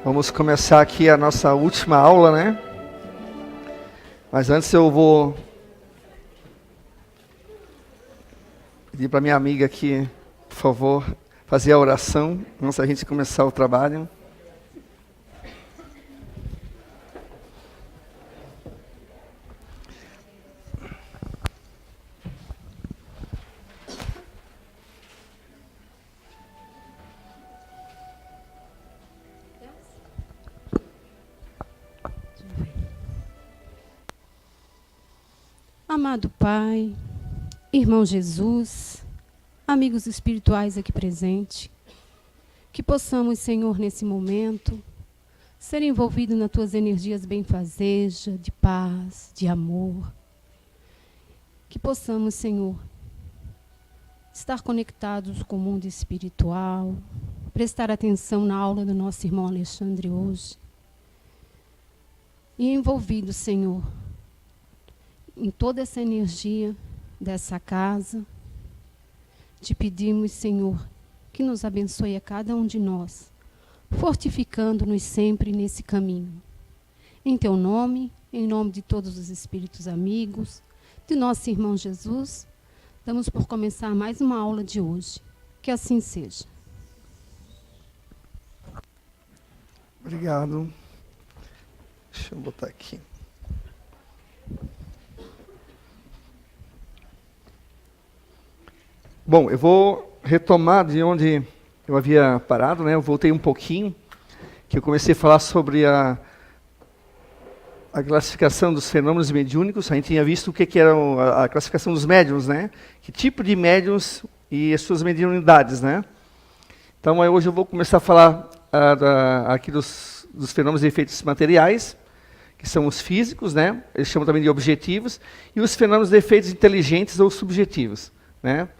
Vamos começar aqui a nossa última aula, né? Mas antes eu vou pedir para minha amiga aqui, por favor, fazer a oração antes da gente começar o trabalho. Amado Pai, irmão Jesus, amigos espirituais aqui presentes, que possamos, Senhor, nesse momento, ser envolvidos nas Tuas energias benfazejas, de paz, de amor. Que possamos, Senhor, estar conectados com o mundo espiritual, prestar atenção na aula do nosso irmão Alexandre hoje. E envolvidos, Senhor, em toda essa energia dessa casa, te pedimos, Senhor, que nos abençoe a cada um de nós, fortificando-nos sempre nesse caminho. Em Teu nome, em nome de todos os espíritos amigos, de nosso irmão Jesus, damos por começar mais uma aula de hoje. Que assim seja. Obrigado. Deixa eu botar aqui. Bom, eu vou retomar de onde eu havia parado, né? Eu voltei um pouquinho, que eu comecei a falar sobre a classificação dos fenômenos mediúnicos. A gente tinha visto o que era a classificação dos médiuns, né? Que tipo de médiuns e as suas mediunidades, né? Então, hoje eu vou começar a falar aqui dos fenômenos e efeitos materiais, que são os físicos, né? Eles chamam também de objetivos, e os fenômenos de efeitos inteligentes ou subjetivos, né?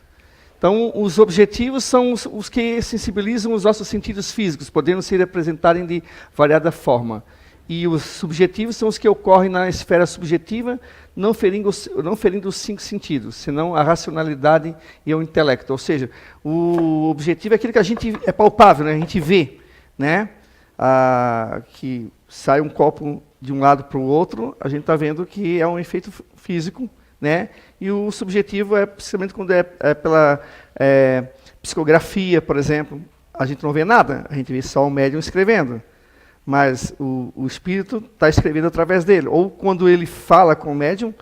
Então, os objetivos são os que sensibilizam os nossos sentidos físicos, podendo se representarem de variada forma. E os subjetivos são os que ocorrem na esfera subjetiva, não ferindo os 5 sentidos, senão a racionalidade e o intelecto. Ou seja, o objetivo é aquilo que a gente é palpável, né? A gente vê, né? Que sai um copo de um lado para o outro, a gente está vendo que é um efeito físico, né? E o subjetivo é principalmente quando é pela psicografia, por exemplo. A gente não vê nada, a gente vê só o médium escrevendo. Mas o espírito está escrevendo através dele. Ou quando ele fala com o médium,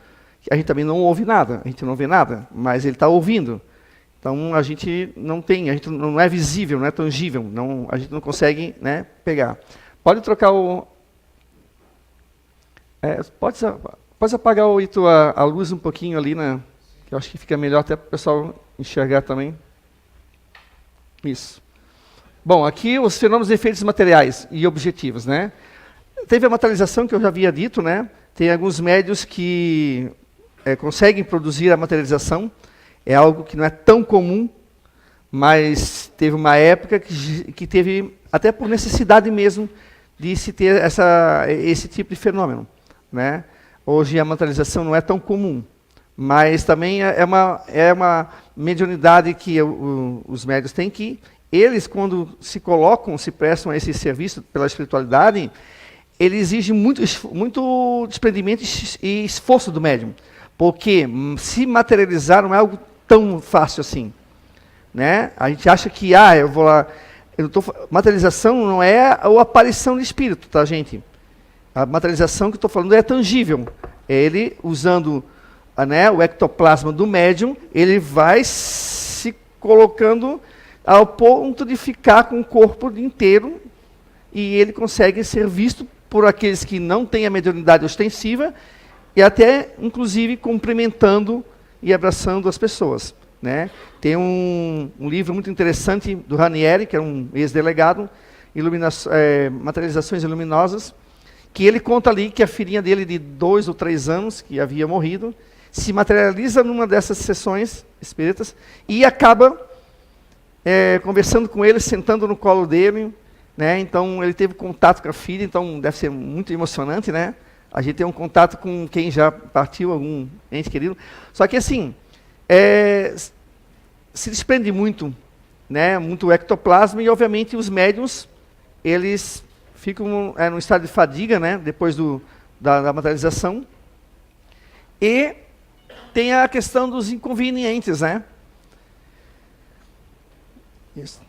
a gente também não ouve nada, a gente não vê nada, mas ele está ouvindo. Então a gente não tem, a gente não é visível, não é tangível, não, a gente não consegue, né, pegar. Pode trocar o... Pode apagar a luz um pouquinho ali, né? Que eu acho que fica melhor até para o pessoal enxergar também. Isso. Bom, aqui os fenômenos de efeitos materiais e objetivos, né? Teve a materialização que eu já havia dito, né? Tem alguns médios que conseguem produzir a materialização. É algo que não é tão comum, mas teve uma época que teve, até por necessidade mesmo, de se ter esse tipo de fenômeno, né? Hoje a materialização não é tão comum, mas também é uma mediunidade que os médiuns têm que, eles quando se colocam, se prestam a esse serviço pela espiritualidade, ele exige muito desprendimento e esforço do médium, porque se materializar não é algo tão fácil assim, né? A gente acha que, eu vou lá, materialização não é a aparição de espírito, tá, gente? A materialização que eu estou falando é tangível. Ele, usando o ectoplasma do médium, ele vai se colocando ao ponto de ficar com o corpo inteiro e ele consegue ser visto por aqueles que não têm a mediunidade ostensiva e até, inclusive, cumprimentando e abraçando as pessoas, né? Tem um livro muito interessante do Ranieri, que é um ex-delegado, Materializações Luminosas, que ele conta ali que a filhinha dele de 2 ou 3 anos, que havia morrido, se materializa numa dessas sessões espíritas e acaba conversando com ele, sentando no colo dele, né? Então ele teve contato com a filha, então deve ser muito emocionante, né? A gente tem um contato com quem já partiu, algum ente querido. Só que assim, se desprende muito, né? Muito ectoplasma e obviamente os médiuns, eles ficam num estado de fadiga, né, depois da materialização. E tem a questão dos inconvenientes, né? Isso.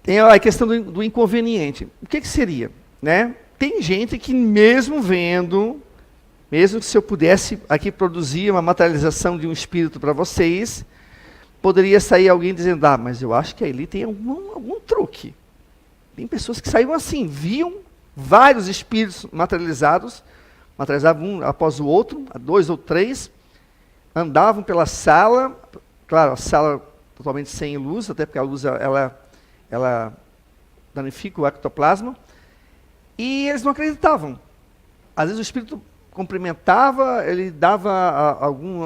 Tem a questão do inconveniente. O que seria? Né? Tem gente que mesmo vendo, mesmo que se eu pudesse aqui produzir uma materialização de um espírito para vocês, poderia sair alguém dizendo, mas eu acho que ali tem algum truque. Tem pessoas que saíram assim, viam vários espíritos materializavam um após o outro, 2 ou 3, andavam pela sala, claro, a sala totalmente sem luz, até porque a luz ela danifica o ectoplasma, e eles não acreditavam. Às vezes o espírito cumprimentava, ele dava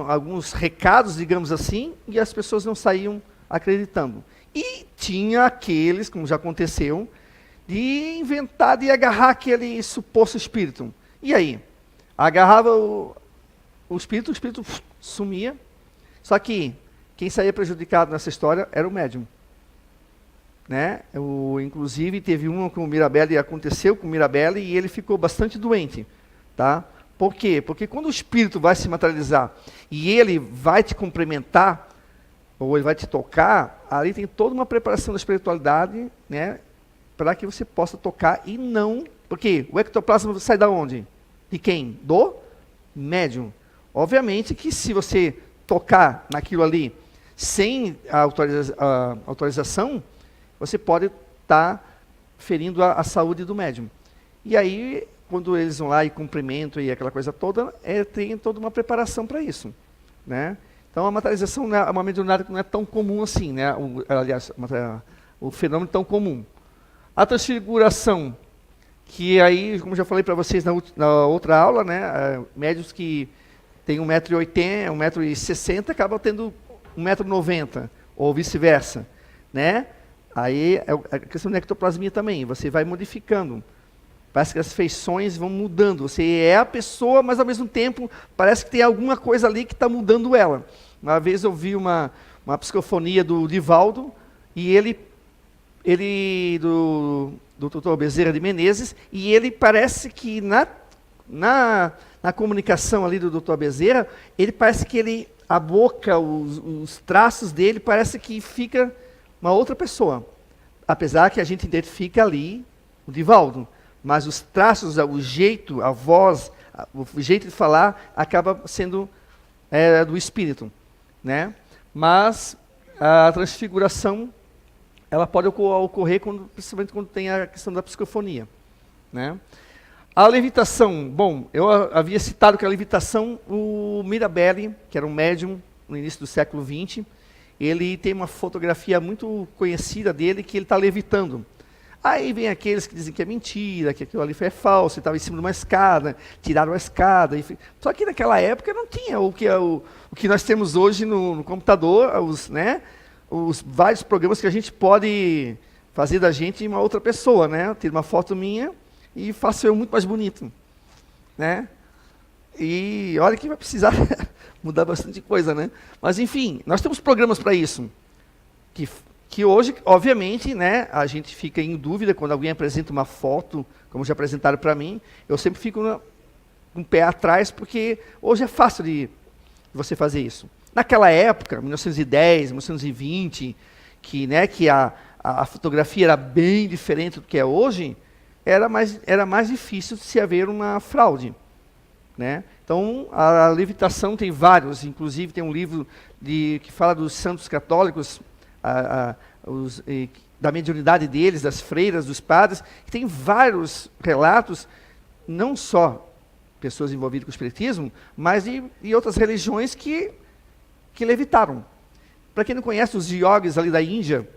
alguns recados, digamos assim, e as pessoas não saíam acreditando. E tinha aqueles, como já aconteceu, de inventar, de agarrar aquele suposto espírito. E aí? Agarrava o espírito sumia. Só que quem saía prejudicado nessa história era o médium. Né? Inclusive, teve uma com o Mirabelli, aconteceu com o Mirabelli, e ele ficou bastante doente. Tá? Por quê? Porque quando o espírito vai se materializar e ele vai te cumprimentar, ou ele vai te tocar, ali tem toda uma preparação da espiritualidade, né, para que você possa tocar e não... Porque o ectoplasma sai da onde? De quem? Do médium. Obviamente que se você tocar naquilo ali sem a autorização, você pode estar ferindo a saúde do médium. E aí, quando eles vão lá e cumprimentam e aquela coisa toda, tem toda uma preparação para isso. Né? Então, a materialização é uma mediunidade que não é tão comum assim, né? Aliás, o fenômeno tão comum. A transfiguração, que aí, como já falei para vocês na outra aula, né? Médios que têm 1,80 m, 1,60 m, acabam tendo 1,90 m, ou vice-versa. Né? Aí, é a questão da ectoplasmia também, você vai modificando. Parece que as feições vão mudando. Você é a pessoa, mas ao mesmo tempo parece que tem alguma coisa ali que está mudando ela. Uma vez eu vi uma psicofonia do Divaldo, e do Dr. Bezerra de Menezes, e ele parece que na comunicação ali do Dr. Bezerra, ele parece que a boca, os traços dele, parece que fica uma outra pessoa. Apesar que a gente identifica ali o Divaldo. Mas os traços, o jeito, a voz, o jeito de falar, acaba sendo do espírito. Né? Mas a transfiguração, ela pode ocorrer principalmente quando tem a questão da psicofonia. Né? A levitação, bom, eu havia citado que a levitação, o Mirabelli, que era um médium no início do século XX, ele tem uma fotografia muito conhecida dele, que ele está levitando. Aí vem aqueles que dizem que é mentira, que aquilo ali foi falso, ele estava em cima de uma escada, tiraram a escada. Só que naquela época não tinha o que nós temos hoje no computador, os vários programas que a gente pode fazer da gente uma outra pessoa. Né? Eu tiro uma foto minha e faço eu muito mais bonito. Né? E olha que vai precisar mudar bastante coisa. Né? Mas enfim, nós temos programas para isso. Que hoje, obviamente, né, a gente fica em dúvida quando alguém apresenta uma foto, como já apresentaram para mim, eu sempre fico com o pé atrás, porque hoje é fácil de você fazer isso. Naquela época, 1910, 1920, que a fotografia era bem diferente do que é hoje, era mais difícil de se haver uma fraude. Né? Então, a levitação tem vários, inclusive tem um livro que fala dos santos católicos, da mediunidade deles, das freiras, dos padres, que tem vários relatos, não só pessoas envolvidas com o espiritismo, mas de outras religiões que levitaram. Para quem não conhece os yogis ali da Índia,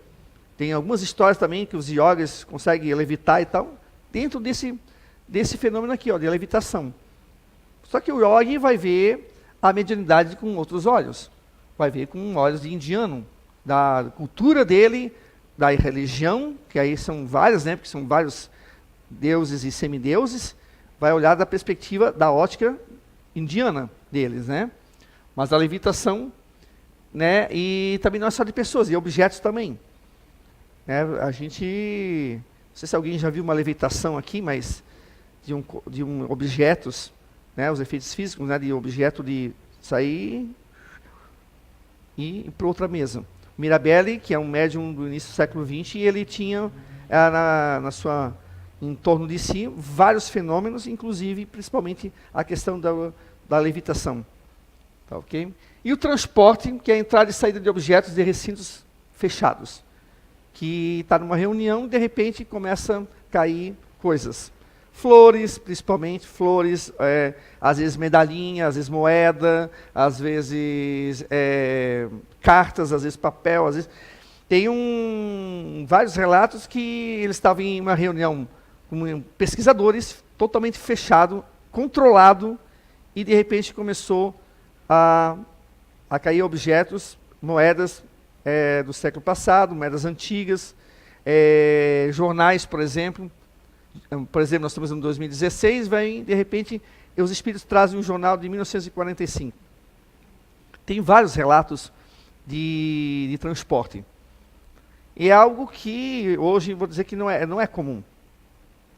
tem algumas histórias também que os yogis conseguem levitar e tal, dentro desse fenômeno aqui, de levitação. Só que o yogi vai ver a mediunidade com outros olhos, vai ver com olhos de indiano, da cultura dele, da religião, que aí são várias, né, porque são vários deuses e semideuses, vai olhar da perspectiva, da ótica indiana deles, né? Mas a levitação, né, e também não é só de pessoas, e objetos também. Né? A gente sei se alguém já viu uma levitação aqui, mas de objetos, né, os efeitos físicos, né, de objeto de sair e ir para outra mesa. Mirabelli, que é um médium do início do século XX, ele tinha em torno de si vários fenômenos, inclusive, principalmente, a questão da levitação. Tá, okay? E o transporte, que é a entrada e saída de objetos de recintos fechados, que está numa reunião e, de repente, começa a cair coisas. Flores, principalmente, flores, às vezes medalhinha, às vezes moeda, às vezes cartas, às vezes papel, às vezes... Tem vários relatos que eles estavam em uma reunião com pesquisadores, totalmente fechado, controlado, e de repente começou a cair objetos, moedas do século passado, moedas antigas, jornais, por exemplo. Por exemplo, nós estamos em 2016, de repente, os espíritos trazem um jornal de 1945. Tem vários relatos de transporte. E é algo que hoje, vou dizer que não é comum.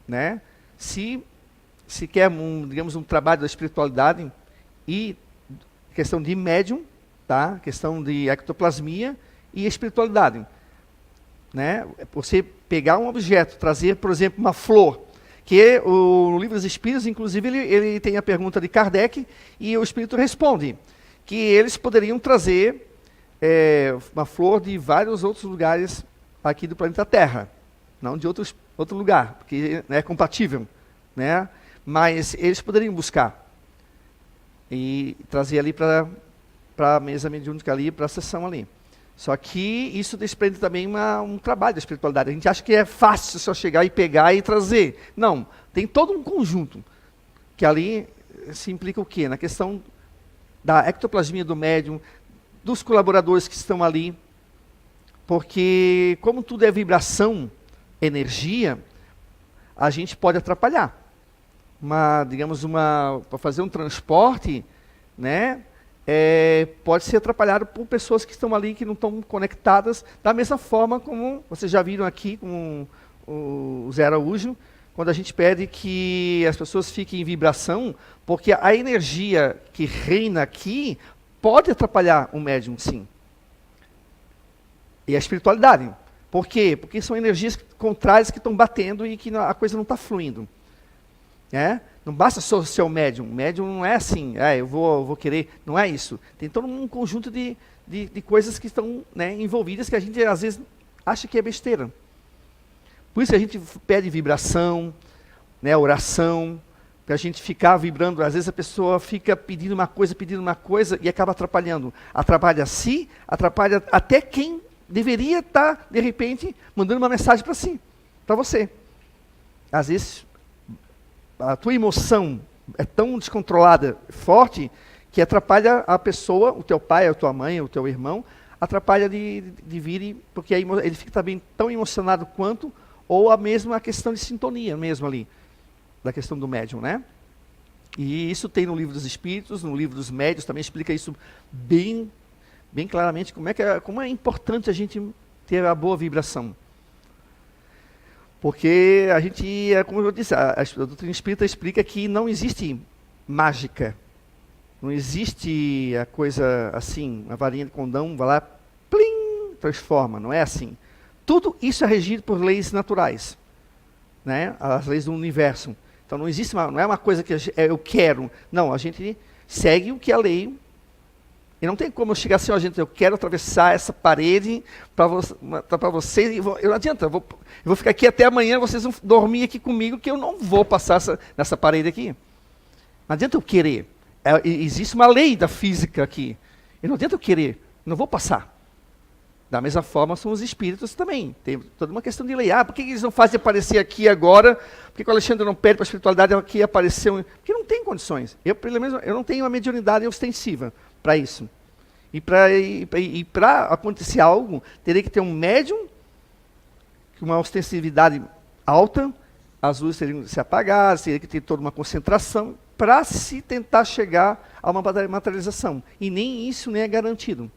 Né? Se quer, digamos, um trabalho da espiritualidade e questão de médium, tá? Questão de ectoplasmia e espiritualidade. Né? Você pegar um objeto, trazer, por exemplo, uma flor, que no Livro dos Espíritos, inclusive, ele tem a pergunta de Kardec, e o Espírito responde que eles poderiam trazer uma flor de vários outros lugares aqui do planeta Terra, não de outro lugar, porque é compatível, né? Mas eles poderiam buscar e trazer ali para a mesa mediúnica ali, para a sessão ali. Só que isso desprende também um trabalho da espiritualidade. A gente acha que é fácil só chegar e pegar e trazer. Não, tem todo um conjunto, que ali se implica o quê? Na questão da ectoplasmia do médium, dos colaboradores que estão ali, porque como tudo é vibração, energia, a gente pode atrapalhar. Para fazer um transporte, né? Pode ser atrapalhado por pessoas que estão ali, que não estão conectadas, da mesma forma como vocês já viram aqui com o Zé Araújo, quando a gente pede que as pessoas fiquem em vibração, porque a energia que reina aqui pode atrapalhar o médium, sim. E a espiritualidade. Por quê? Porque são energias contrárias que estão batendo e que a coisa não está fluindo. Não basta só ser o médium. O médium não é assim, eu vou querer. Não é isso. Tem todo um conjunto de coisas que estão, né, envolvidas, que a gente às vezes acha que é besteira. Por isso a gente pede vibração, né, oração, para a gente ficar vibrando. Às vezes a pessoa fica pedindo uma coisa e acaba atrapalhando. Atrapalha a si, atrapalha até quem deveria estar, de repente, mandando uma mensagem para si, para você. Às vezes a tua emoção é tão descontrolada, forte, que atrapalha a pessoa, o teu pai, a tua mãe, o teu irmão, atrapalha de vir, porque aí ele fica também tão emocionado quanto, ou a mesma questão de sintonia mesmo ali, da questão do médium, né? E isso tem no Livro dos Espíritos, no Livro dos Médiuns, também explica isso bem claramente, como é importante a gente ter a boa vibração. Porque a gente, como eu disse, a doutrina espírita explica que não existe mágica. Não existe a coisa assim, a varinha de condão, vai lá, plim, transforma. Não é assim. Tudo isso é regido por leis naturais, né? As leis do universo. Então não existe não é uma coisa que eu quero. Não, a gente segue o que a lei. E não tem como eu chegar assim, gente, eu quero atravessar essa parede para vocês. Não adianta, eu vou ficar aqui até amanhã, vocês vão dormir aqui comigo, que eu não vou passar nessa parede aqui. Não adianta eu querer. Existe uma lei da física aqui. E não adianta eu querer, eu não vou passar. Da mesma forma são os espíritos também. Tem toda uma questão de lei. Por que eles não fazem aparecer aqui agora? Por que o Alexandre não pede para a espiritualidade aqui aparecer? Porque não tem condições. Pelo menos, eu não tenho a mediunidade ostensiva para isso. E para acontecer algo, teria que ter um médium, com uma ostensividade alta, as luzes teriam que se apagar, teria que ter toda uma concentração, para se tentar chegar a uma materialização. E nem isso nem é garantido.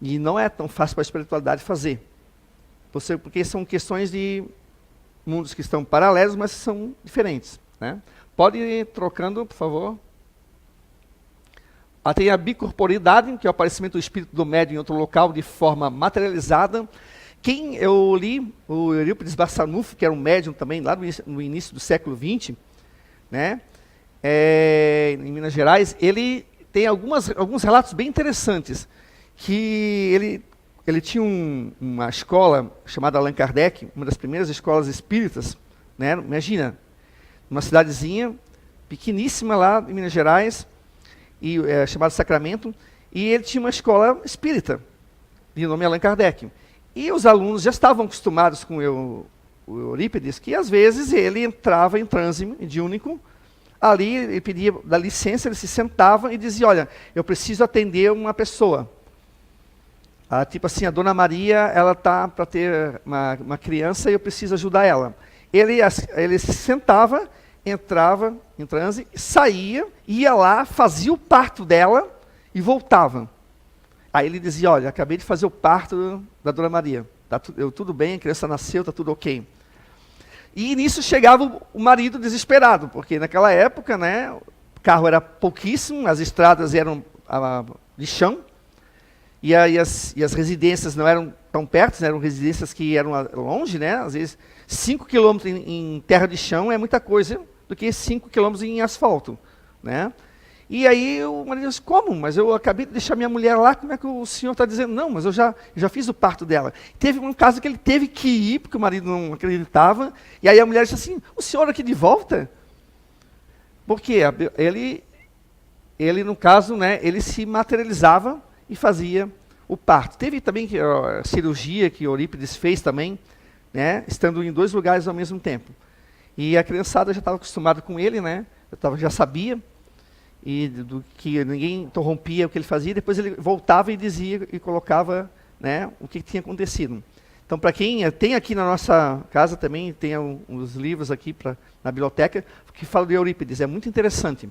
E não é tão fácil para a espiritualidade fazer. porque são questões de mundos que estão paralelos, mas são diferentes, né? Pode ir trocando, por favor. Tem a bicorporidade, que é o aparecimento do espírito do médium em outro local de forma materializada. Quem eu li, o Eurípides Barçanufo, que era um médium também, lá no início do século XX, né, em Minas Gerais, ele tem alguns relatos bem interessantes, que ele tinha uma escola chamada Allan Kardec, uma das primeiras escolas espíritas, né, imagina, uma cidadezinha pequeníssima lá em Minas Gerais, chamada Sacramento, e ele tinha uma escola espírita, de nome Allan Kardec. E os alunos já estavam acostumados com o Eurípides, que às vezes ele entrava em transe mediúnico, ali ele pedia da licença, ele se sentava e dizia, olha, eu preciso atender uma pessoa. Tipo assim, a Dona Maria, ela está para ter uma criança e eu preciso ajudar ela. Ele se sentava, entrava em transe, saía, ia lá, fazia o parto dela e voltava. Aí ele dizia, olha, acabei de fazer o parto da Dona Maria. Tudo bem, a criança nasceu, está tudo ok. E nisso chegava o marido desesperado, porque naquela época, né, o carro era pouquíssimo, as estradas eram de chão, e as residências não eram tão perto, né, eram residências que eram longe, né, às vezes 5 quilômetros em terra de chão é muita coisa do que 5 quilômetros em asfalto, né? E aí o marido disse, como? Mas eu acabei de deixar minha mulher lá, como é que o senhor está dizendo? Não, mas eu já fiz o parto dela. Teve um caso que ele teve que ir, porque o marido não acreditava, e aí a mulher disse assim, o senhor aqui de volta? Porque ele no caso, né, ele se materializava e fazia o parto. Teve também a cirurgia que Eurípides fez também, né, estando em 2 lugares ao mesmo tempo. E a criançada já estava acostumada com ele, né, já sabia, e do que ninguém interrompia o que ele fazia, depois ele voltava e dizia e colocava, né, o que tinha acontecido. Então, para quem tem aqui na nossa casa também, tem uns livros aqui na biblioteca, que falam de Eurípides, é muito interessante.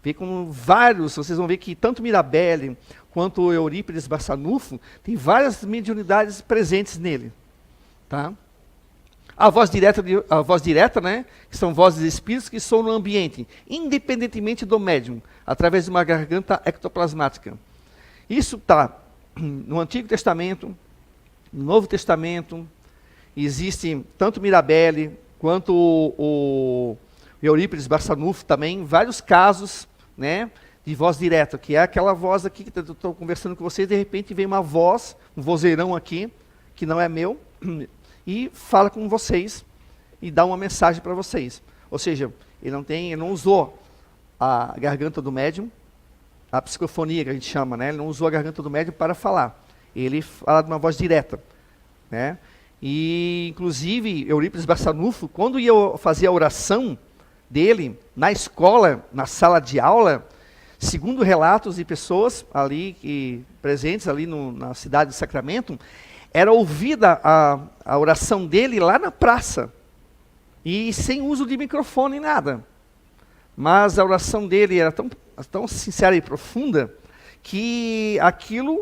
Ver como vocês vão ver que tanto Mirabelle quanto o Eurípides Barçanufo, tem várias mediunidades presentes nele. Tá? A voz direta, né, que são vozes de espíritos que soam no ambiente, independentemente do médium, através de uma garganta ectoplasmática. Isso está no Antigo Testamento, no Novo Testamento, existe tanto Mirabelle quanto o Eurípides Barçanufo também, vários casos, né, de voz direta, que é aquela voz aqui que eu estou conversando com vocês, de repente vem uma voz, um vozeirão aqui, que não é meu, e fala com vocês e dá uma mensagem para vocês. Ou seja, ele não usou a garganta do médium, a psicofonia que a gente chama, né? Ele não usou a garganta do médium para falar. Ele fala de uma voz direta, né? E inclusive Eurípides Barçanufo, quando ia fazer a oração dele na escola, na sala de aula, segundo relatos de pessoas ali presentes ali na cidade de Sacramento, era ouvida a oração dele lá na praça, e sem uso de microfone nem nada. Mas a oração dele era tão sincera e profunda, que aquilo,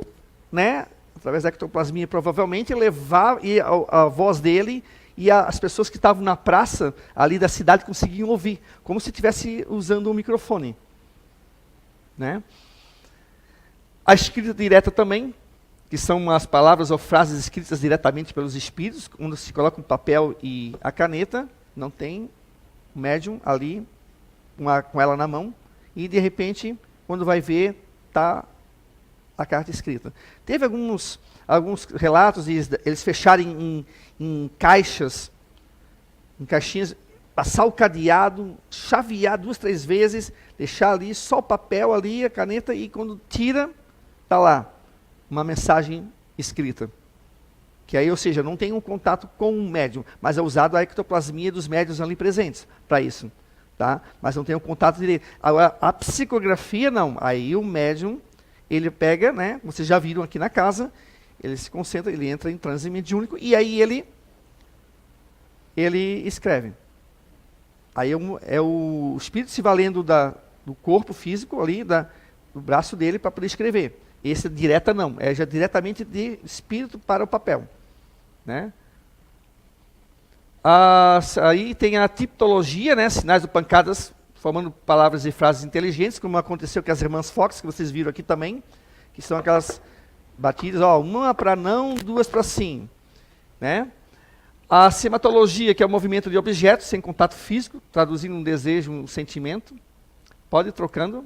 né, através da ectoplasmia, provavelmente levava a voz dele, e as pessoas que estavam na praça ali da cidade conseguiam ouvir, como se estivesse usando um microfone. Né? A escrita direta também, que são as palavras ou frases escritas diretamente pelos espíritos, quando se coloca um papel e a caneta, não tem o médium ali com ela na mão, e de repente, quando vai ver, está a carta escrita. Teve alguns relatos de eles fecharem em caixas, em caixinhas, passar o cadeado, chavear 2, 3 vezes, deixar ali só o papel ali, a caneta, e quando tira, está lá uma mensagem escrita. Que aí, ou seja, não tem um contato com um médium, mas é usado a ectoplasmia dos médiuns ali presentes para isso. Tá? Mas não tem um contato direito. Agora, a psicografia não. Aí o médium, ele pega, né, vocês já viram aqui na casa, ele se concentra, ele entra em transe mediúnico, e aí ele escreve. Aí é o espírito se valendo do corpo físico ali, do braço dele, para poder escrever. Esse direta não, é já diretamente de espírito para o papel. Né? Aí tem a tipologia, né? Sinais ou pancadas, formando palavras e frases inteligentes, como aconteceu com as irmãs Fox, que vocês viram aqui também, que são aquelas batidas, uma para não, duas para sim. Né? A sematologia, que é o movimento de objetos sem contato físico, traduzindo um desejo, um sentimento. Pode ir trocando.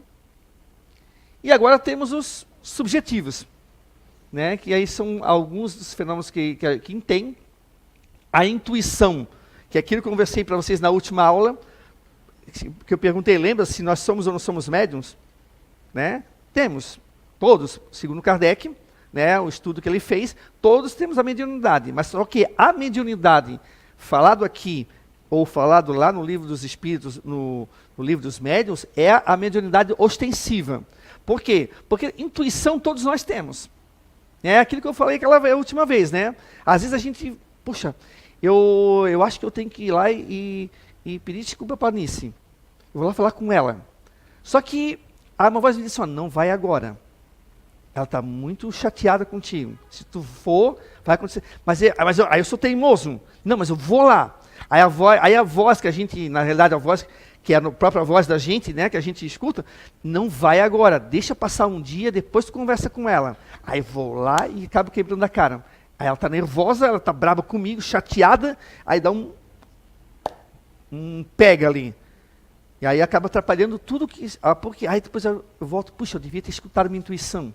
E agora temos os subjetivos, né? Que aí são alguns dos fenômenos que tem. A intuição, que é aquilo que eu conversei para vocês na última aula, que eu perguntei, lembra se nós somos ou não somos médiums? Né? Temos, todos, segundo Kardec, né, o estudo que ele fez, todos temos a mediunidade, mas só que a mediunidade, falado aqui, ou falado lá no livro dos Espíritos, no livro dos Médiuns, é a mediunidade ostensiva. Por quê? Porque intuição todos nós temos. É aquilo que eu falei aquela última vez, né? Às vezes a gente, puxa, eu acho que eu tenho que ir lá e pedir desculpa para a Nice. Eu vou lá falar com ela. Só que uma voz me disse, não vai agora. Ela está muito chateada contigo. Se tu for, vai acontecer. Aí eu sou teimoso. Não, mas eu vou lá. Aí a voz que a gente, na realidade a voz que é a própria voz da gente, né, que a gente escuta, não vai agora. Deixa passar um dia, depois tu conversa com ela. Aí vou lá e acabo quebrando a cara. Aí ela está nervosa, ela está brava comigo, chateada. Aí dá um pega ali. E aí acaba atrapalhando tudo que... porque aí depois eu volto, puxa, eu devia ter escutado minha intuição.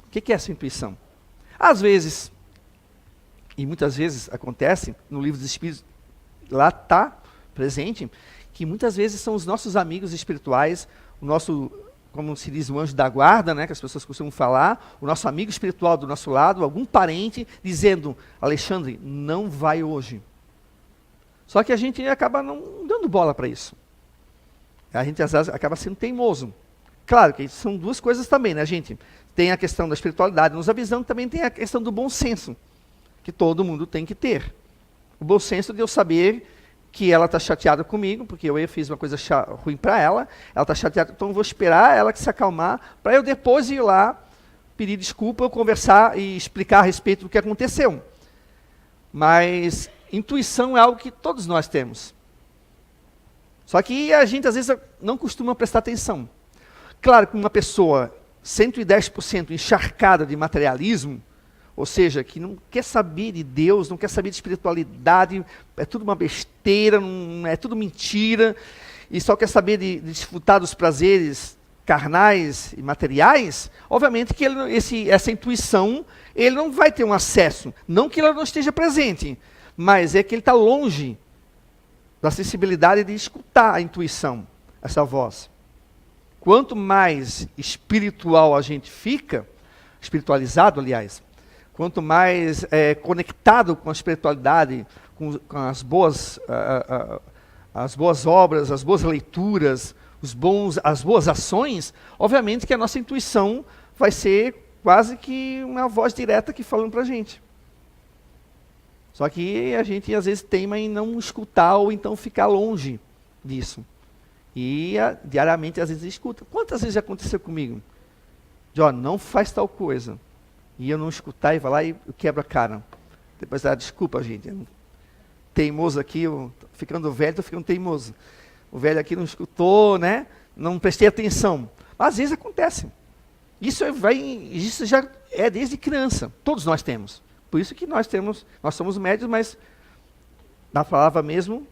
O que é essa intuição? Às vezes, e muitas vezes acontece, no livro dos Espíritos, lá está presente, que muitas vezes são os nossos amigos espirituais, o nosso, como se diz, o anjo da guarda, né, que as pessoas costumam falar, o nosso amigo espiritual do nosso lado, algum parente, dizendo, Alexandre, não vai hoje. Só que a gente acaba não dando bola para isso. A gente às vezes acaba sendo teimoso. Claro que são duas coisas também, né, gente? Tem a questão da espiritualidade nos avisando, também tem a questão do bom senso, que todo mundo tem que ter. O bom senso de eu saber que ela está chateada comigo, porque eu fiz uma coisa ruim para ela está chateada, então eu vou esperar ela se acalmar, para eu depois ir lá, pedir desculpa, eu conversar e explicar a respeito do que aconteceu. Mas intuição é algo que todos nós temos. Só que a gente às vezes não costuma prestar atenção. Claro que uma pessoa 110% encharcada de materialismo, ou seja, que não quer saber de Deus, não quer saber de espiritualidade, é tudo uma besteira, é tudo mentira, e só quer saber de desfrutar dos prazeres carnais e materiais, obviamente que essa intuição, ele não vai ter um acesso, não que ela não esteja presente, mas é que ele está longe da sensibilidade de escutar a intuição, essa voz. Quanto mais espiritual a gente fica, espiritualizado, aliás, quanto mais conectado com a espiritualidade, com as boas obras, as boas leituras, as boas ações, obviamente que a nossa intuição vai ser quase que uma voz direta aqui falando para a gente. Só que a gente às vezes teima em não escutar ou então ficar longe disso. E diariamente às vezes escuta. Quantas vezes já aconteceu comigo? De não faz tal coisa. E eu não escutar e vai lá e eu quebro a cara. Depois desculpa, gente. Teimoso aqui, ficando velho, estou ficando teimoso. O velho aqui não escutou, né? Não prestei atenção. Mas às vezes acontece. Isso já é desde criança. Todos nós temos. Por isso que nós somos médios, mas na palavra mesmo,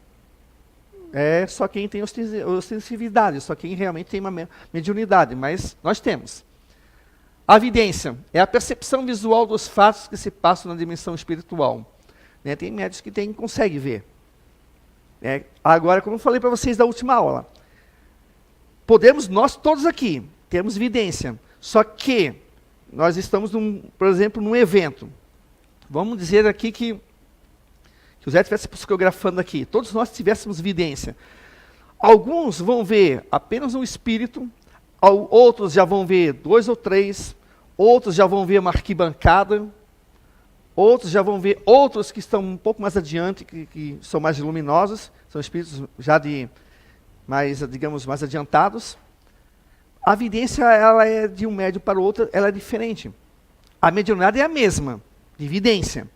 é só quem tem ostensividade, só quem realmente tem uma mediunidade, mas nós temos. A evidência é a percepção visual dos fatos que se passam na dimensão espiritual. Né? Tem médios que conseguem ver. Agora, como eu falei para vocês da última aula, nós todos aqui, temos evidência, só que nós estamos, por exemplo, num evento. Vamos dizer aqui que o Zé estivesse psicografando aqui, todos nós tivéssemos evidência. Alguns vão ver apenas um espírito, outros já vão ver 2 ou 3, outros já vão ver uma arquibancada, outros já vão ver outros que estão um pouco mais adiante, que são mais luminosos, são espíritos já mais adiantados. A evidência ela é de um médium para o outro, ela é diferente. A mediunidade é a mesma, de evidência,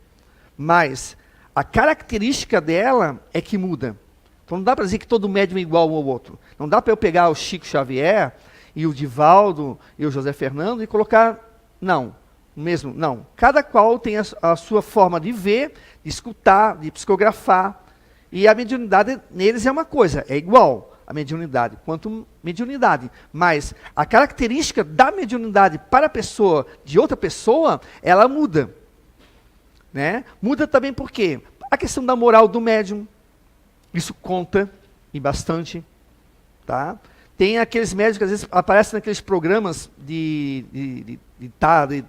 mas A característica dela é que muda. Então não dá para dizer que todo médium é igual ao outro. Não dá para eu pegar o Chico Xavier e o Divaldo e o José Fernando e colocar, não, mesmo, não. Cada qual tem a sua forma de ver, de escutar, de psicografar. E a mediunidade neles é uma coisa, é igual a mediunidade, quanto mediunidade. Mas a característica da mediunidade para a pessoa, de outra pessoa, ela muda. Né? Muda também por quê? A questão da moral do médium, isso conta, e bastante. Tá? Tem aqueles médiums que às vezes aparecem naqueles programas de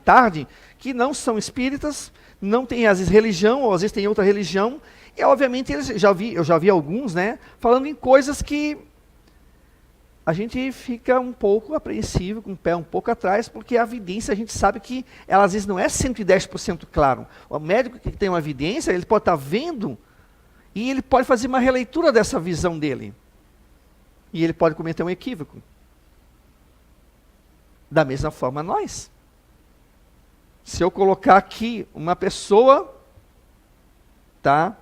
tarde, que não são espíritas, não tem às vezes religião, ou às vezes tem outra religião, e obviamente eu já vi alguns, né, falando em coisas que a gente fica um pouco apreensivo, com o pé um pouco atrás, porque a evidência a gente sabe que ela às vezes não é 110% claro. O médico que tem uma evidência, ele pode estar vendo, e ele pode fazer uma releitura dessa visão dele. E ele pode cometer um equívoco. Da mesma forma nós. Se eu colocar aqui uma pessoa, tá,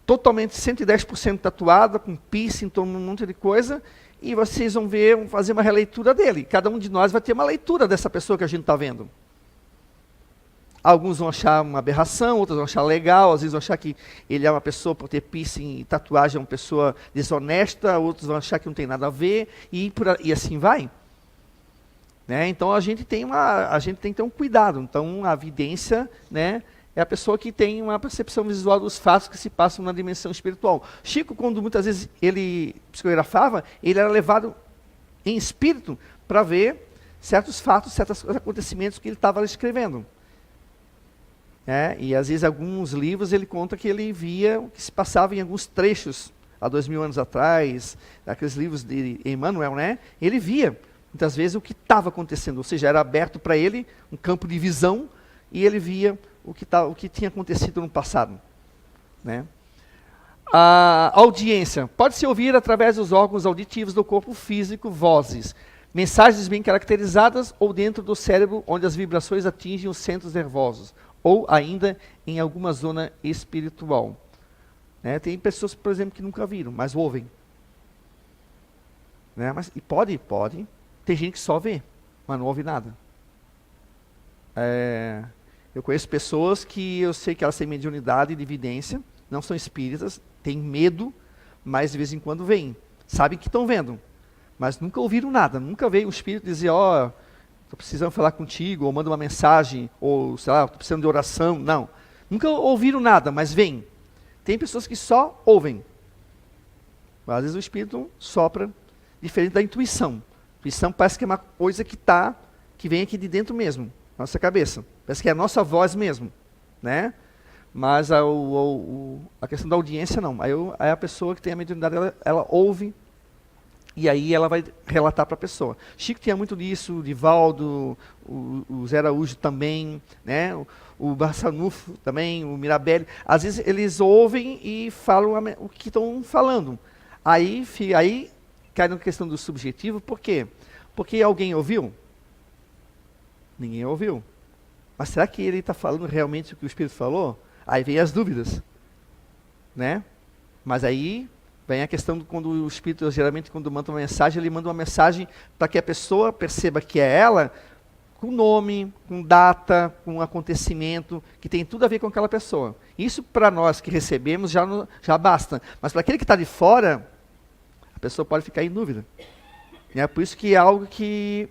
totalmente 110% tatuada, com piercing, um monte de coisa, e vocês vão ver, vão fazer uma releitura dele. Cada um de nós vai ter uma leitura dessa pessoa que a gente está vendo. Alguns vão achar uma aberração, outros vão achar legal, às vezes vão achar que ele é uma pessoa, por ter piercing e tatuagem, é uma pessoa desonesta, outros vão achar que não tem nada a ver, e assim vai. Né? Então a gente tem que ter um cuidado. Então a vidência, né, é a pessoa que tem uma percepção visual dos fatos que se passam na dimensão espiritual. Chico, quando muitas vezes ele psicografava, ele era levado em espírito para ver certos fatos, certos acontecimentos que ele estava escrevendo. E às vezes alguns livros ele conta que ele via o que se passava em alguns trechos, há 2000 anos atrás, aqueles livros de Emmanuel, né? Ele via, muitas vezes, o que estava acontecendo, ou seja, era aberto para ele um campo de visão, e ele via o que tinha acontecido no passado. Né? A audiência pode-se ouvir através dos órgãos auditivos do corpo físico, vozes, mensagens bem caracterizadas ou dentro do cérebro, onde as vibrações atingem os centros nervosos, ou ainda em alguma zona espiritual. Né? Tem pessoas, por exemplo, que nunca viram, mas ouvem. Né? E pode. Tem gente que só vê, mas não ouve nada. Eu conheço pessoas que eu sei que elas têm mediunidade e evidência, não são espíritas, têm medo, mas de vez em quando veem. Sabem que estão vendo, mas nunca ouviram nada. Nunca veio um espírito dizer, estou precisando falar contigo, ou manda uma mensagem, ou sei lá, estou precisando de oração. Não. Nunca ouviram nada, mas veem. Tem pessoas que só ouvem. Às vezes o espírito sopra, diferente da intuição. A intuição parece que é uma coisa que vem aqui de dentro mesmo, nossa cabeça. Parece que é a nossa voz mesmo. Né? Mas a questão da audiência não. Aí a pessoa que tem a mediunidade, ela ouve, e aí ela vai relatar para a pessoa. Chico tinha muito disso, o Divaldo, o Zé Araújo também, né? o Barçanufo também, o Mirabelli. Às vezes eles ouvem e falam o que estão falando. Aí cai na questão do subjetivo, por quê? Porque alguém ouviu? Ninguém ouviu. Mas será que ele está falando realmente o que o Espírito falou? Aí vem as dúvidas. Né? Mas aí vem a questão quando o Espírito, geralmente, quando manda uma mensagem, ele manda uma mensagem para que a pessoa perceba que é ela, com nome, com data, com acontecimento, que tem tudo a ver com aquela pessoa. Isso, para nós que recebemos, já basta. Mas para aquele que está de fora, a pessoa pode ficar em dúvida. Por isso que é algo que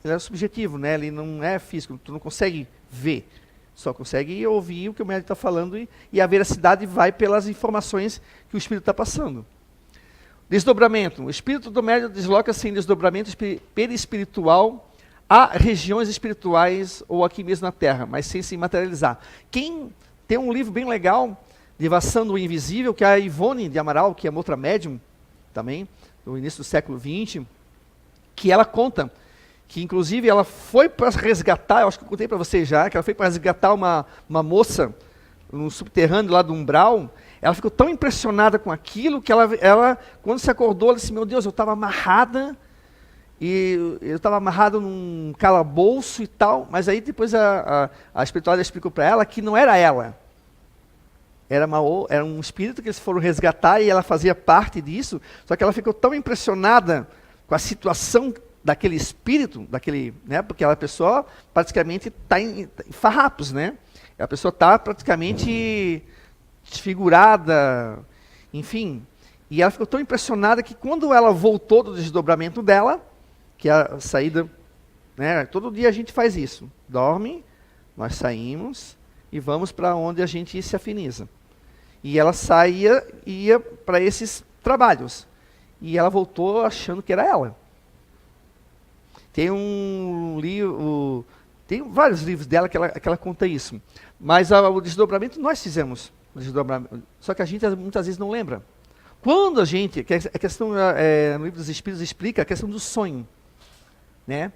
é subjetivo, né? Ele não é físico, tu não consegue ver. Só consegue ouvir o que o médico está falando e a veracidade vai pelas informações que o Espírito está passando. Desdobramento. O espírito do médium desloca-se em desdobramento perispiritual a regiões espirituais ou aqui mesmo na Terra, mas sem se materializar. Quem tem um livro bem legal, Devassando o Invisível, que é a Ivone de Amaral, que é uma outra médium também, no início do século XX, que ela conta que, inclusive, ela foi para resgatar, eu acho que eu contei para vocês já, que ela foi para resgatar uma moça no subterrâneo lá do umbral. Ela ficou tão impressionada com aquilo que ela quando se acordou, ela disse, meu Deus, eu estava amarrada, e eu estava amarrado num calabouço e tal, mas aí depois a espiritualidade explicou para ela que não era ela. Era um espírito que eles foram resgatar e ela fazia parte disso, só que ela ficou tão impressionada com a situação daquele espírito, né, porque a pessoa praticamente está em farrapos, né? A pessoa está praticamente desfigurada, enfim. E ela ficou tão impressionada que quando ela voltou do desdobramento dela, que é a saída, né, todo dia a gente faz isso, dorme, nós saímos e vamos para onde a gente se afiniza. E ela ia para esses trabalhos. E ela voltou achando que era ela. Tem um livro, tem vários livros dela que ela conta isso. Mas o desdobramento nós fizemos. Só que a gente muitas vezes não lembra. Quando a gente, a questão no livro dos Espíritos explica a questão do sonho, né?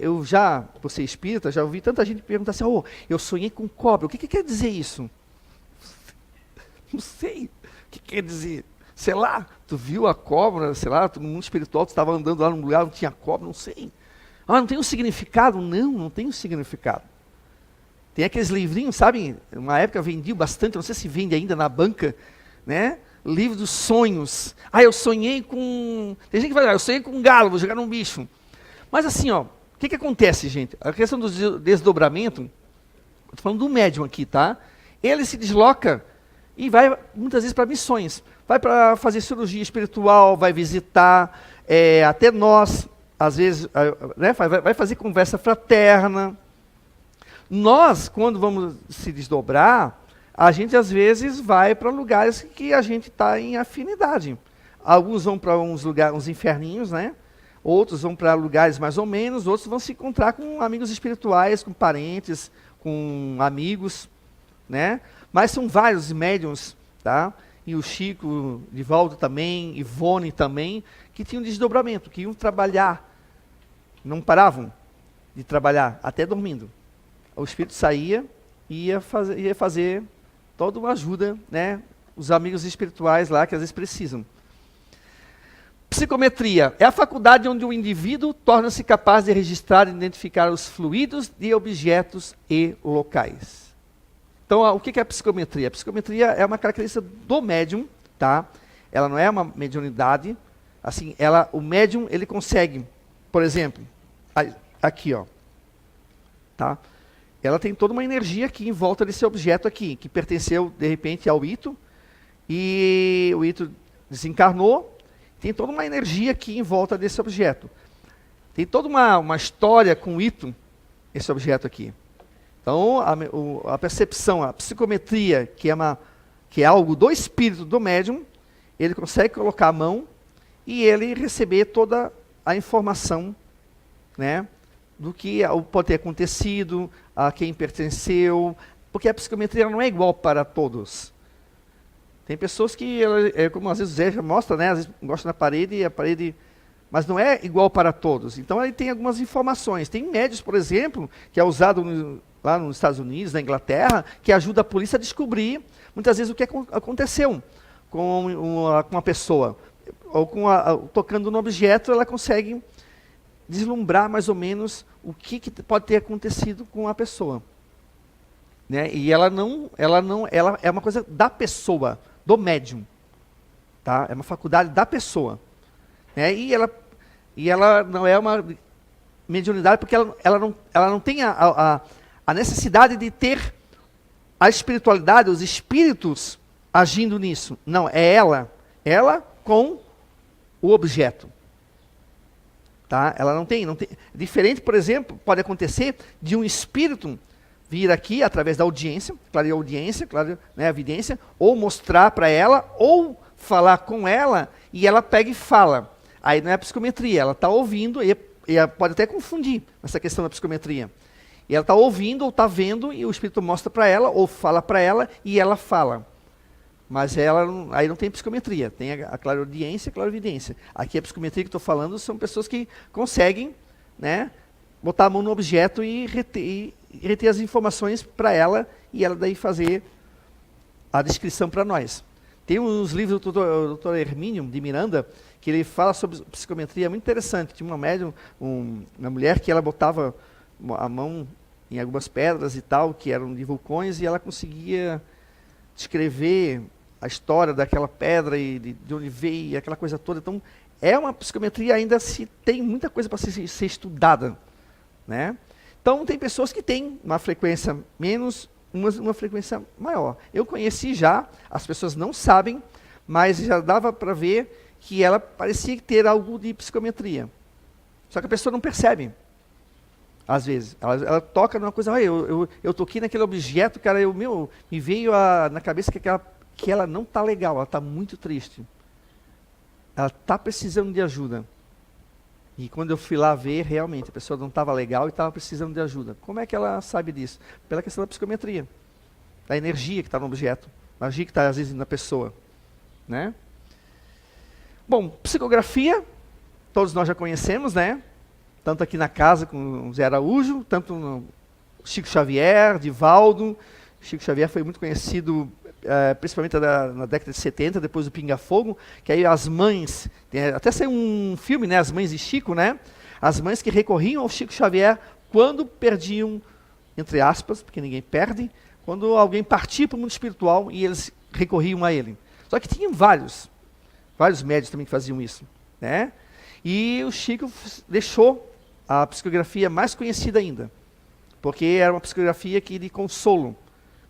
Eu já, por ser espírita, já ouvi tanta gente perguntar assim: eu sonhei com cobra, o que quer dizer isso? Não sei o que quer dizer. Sei lá, tu viu a cobra, sei lá, no mundo espiritual, tu estava andando lá num lugar, não tinha cobra, não sei. Não tem um significado? Não tem um significado. Tem aqueles livrinhos, sabe? Uma época vendia bastante, não sei se vende ainda na banca, né? Livro dos sonhos. Eu sonhei com... Tem gente que fala, eu sonhei com um galo, vou jogar num bicho. Mas assim, o que acontece, gente? A questão do desdobramento, estou falando do médium aqui, tá? Ele se desloca e vai, muitas vezes, para missões. Vai para fazer cirurgia espiritual, vai visitar, até nós, às vezes, né, vai fazer conversa fraterna. Nós, quando vamos se desdobrar, a gente às vezes vai para lugares que a gente está em afinidade. Alguns vão para uns lugares, uns inferninhos, né? Outros vão para lugares mais ou menos, outros vão se encontrar com amigos espirituais, com parentes, com amigos, né? Mas são vários médiuns, tá? E o Chico, Divaldo também, Ivone também, que tinham desdobramento, que iam trabalhar, não paravam de trabalhar, até dormindo. O espírito saía e ia fazer toda uma ajuda, né? Os amigos espirituais lá, que às vezes precisam. Psicometria é a faculdade onde o indivíduo torna-se capaz de registrar e identificar os fluidos de objetos e locais. Então, o que é a psicometria? A psicometria é uma característica do médium, tá? Ela não é uma mediunidade. Assim, o médium, ele consegue, por exemplo, aqui, tá? Ela tem toda uma energia aqui em volta desse objeto aqui, que pertenceu, de repente, ao Ito, e o Ito desencarnou. Tem toda uma energia aqui em volta desse objeto. Tem toda uma história com o Ito, esse objeto aqui. Então, a percepção, a psicometria, que é algo do espírito do médium, ele consegue colocar a mão e ele receber toda a informação, né, do que pode ter acontecido, a quem pertenceu, porque a psicometria não é igual para todos. Tem pessoas que, como às vezes o Zé já mostra, né, às vezes gosta da parede, e a parede, mas não é igual para todos. Então, ele tem algumas informações. Tem médios, por exemplo, que é usado lá nos Estados Unidos, na Inglaterra, que ajuda a polícia a descobrir, muitas vezes, o que aconteceu com uma pessoa. Ou tocando no objeto, ela consegue deslumbrar mais ou menos o que pode ter acontecido com a pessoa. Né? E ela é uma coisa da pessoa, do médium. Tá? É uma faculdade da pessoa. Né? E ela não é uma mediunidade porque ela não tem a necessidade de ter a espiritualidade, os espíritos agindo nisso. Não, é ela com o objeto. Tá? Ela não tem. Diferente, por exemplo, pode acontecer de um espírito vir aqui através da audiência, claro, a audiência, claro, né, a evidência, ou mostrar para ela, ou falar com ela, e ela pega e fala. Aí não é a psicometria, ela está ouvindo, e pode até confundir essa questão da psicometria. E ela está ouvindo ou está vendo, e o espírito mostra para ela, ou fala para ela, e ela fala. Mas aí não tem psicometria, tem a clareaudiência e a clarividência. Aqui a psicometria que estou falando são pessoas que conseguem, né, botar a mão no objeto e reter as informações para ela, e ela daí fazer a descrição para nós. Tem uns livros do Dr. Hermínio de Miranda, que ele fala sobre psicometria, muito interessante. Tinha uma médium, uma mulher que ela botava a mão em algumas pedras e tal, que eram de vulcões, e ela conseguia descrever a história daquela pedra e de onde veio, e aquela coisa toda. Então, é uma psicometria ainda se tem muita coisa para ser estudada, né? Então, tem pessoas que têm uma frequência menos, uma frequência maior. Eu conheci já, as pessoas não sabem, mas já dava para ver que ela parecia ter algo de psicometria. Só que a pessoa não percebe. Às vezes, ela toca numa coisa, eu toquei naquele objeto, cara, me veio na cabeça que ela não está legal, ela está muito triste. Ela está precisando de ajuda. E quando eu fui lá ver, realmente, a pessoa não estava legal e estava precisando de ajuda. Como é que ela sabe disso? Pela questão da psicometria, da energia que está no objeto, da energia que está, às vezes, na pessoa. Né? Bom, psicografia, todos nós já conhecemos, né? Tanto aqui na casa com o Zé Araújo, tanto no Chico Xavier, Divaldo. Chico Xavier foi muito conhecido, principalmente na década de 70, depois do Pinga Fogo, que aí as mães, até saiu um filme, né, As Mães de Chico, né? As mães que recorriam ao Chico Xavier quando perdiam, entre aspas, porque ninguém perde, quando alguém partia para o mundo espiritual e eles recorriam a ele. Só que tinham vários médios também que faziam isso, né? E o Chico deixou a psicografia mais conhecida ainda, porque era uma psicografia de consolo,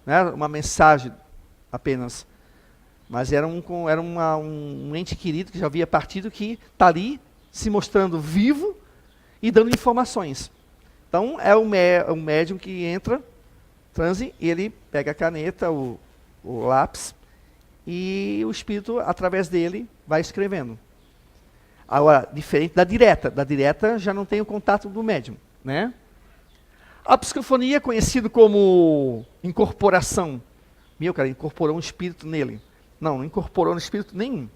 né? Uma mensagem apenas, mas era um ente querido que já havia partido, que está ali se mostrando vivo e dando informações. Então é um médium que entra, transe, e ele pega a caneta, o lápis, e o espírito, através dele, vai escrevendo. Agora, diferente da direta já não tem o contato do médium, né? A psicofonia é conhecido como incorporação. Cara, incorporou um espírito nele. Não incorporou um espírito nenhum.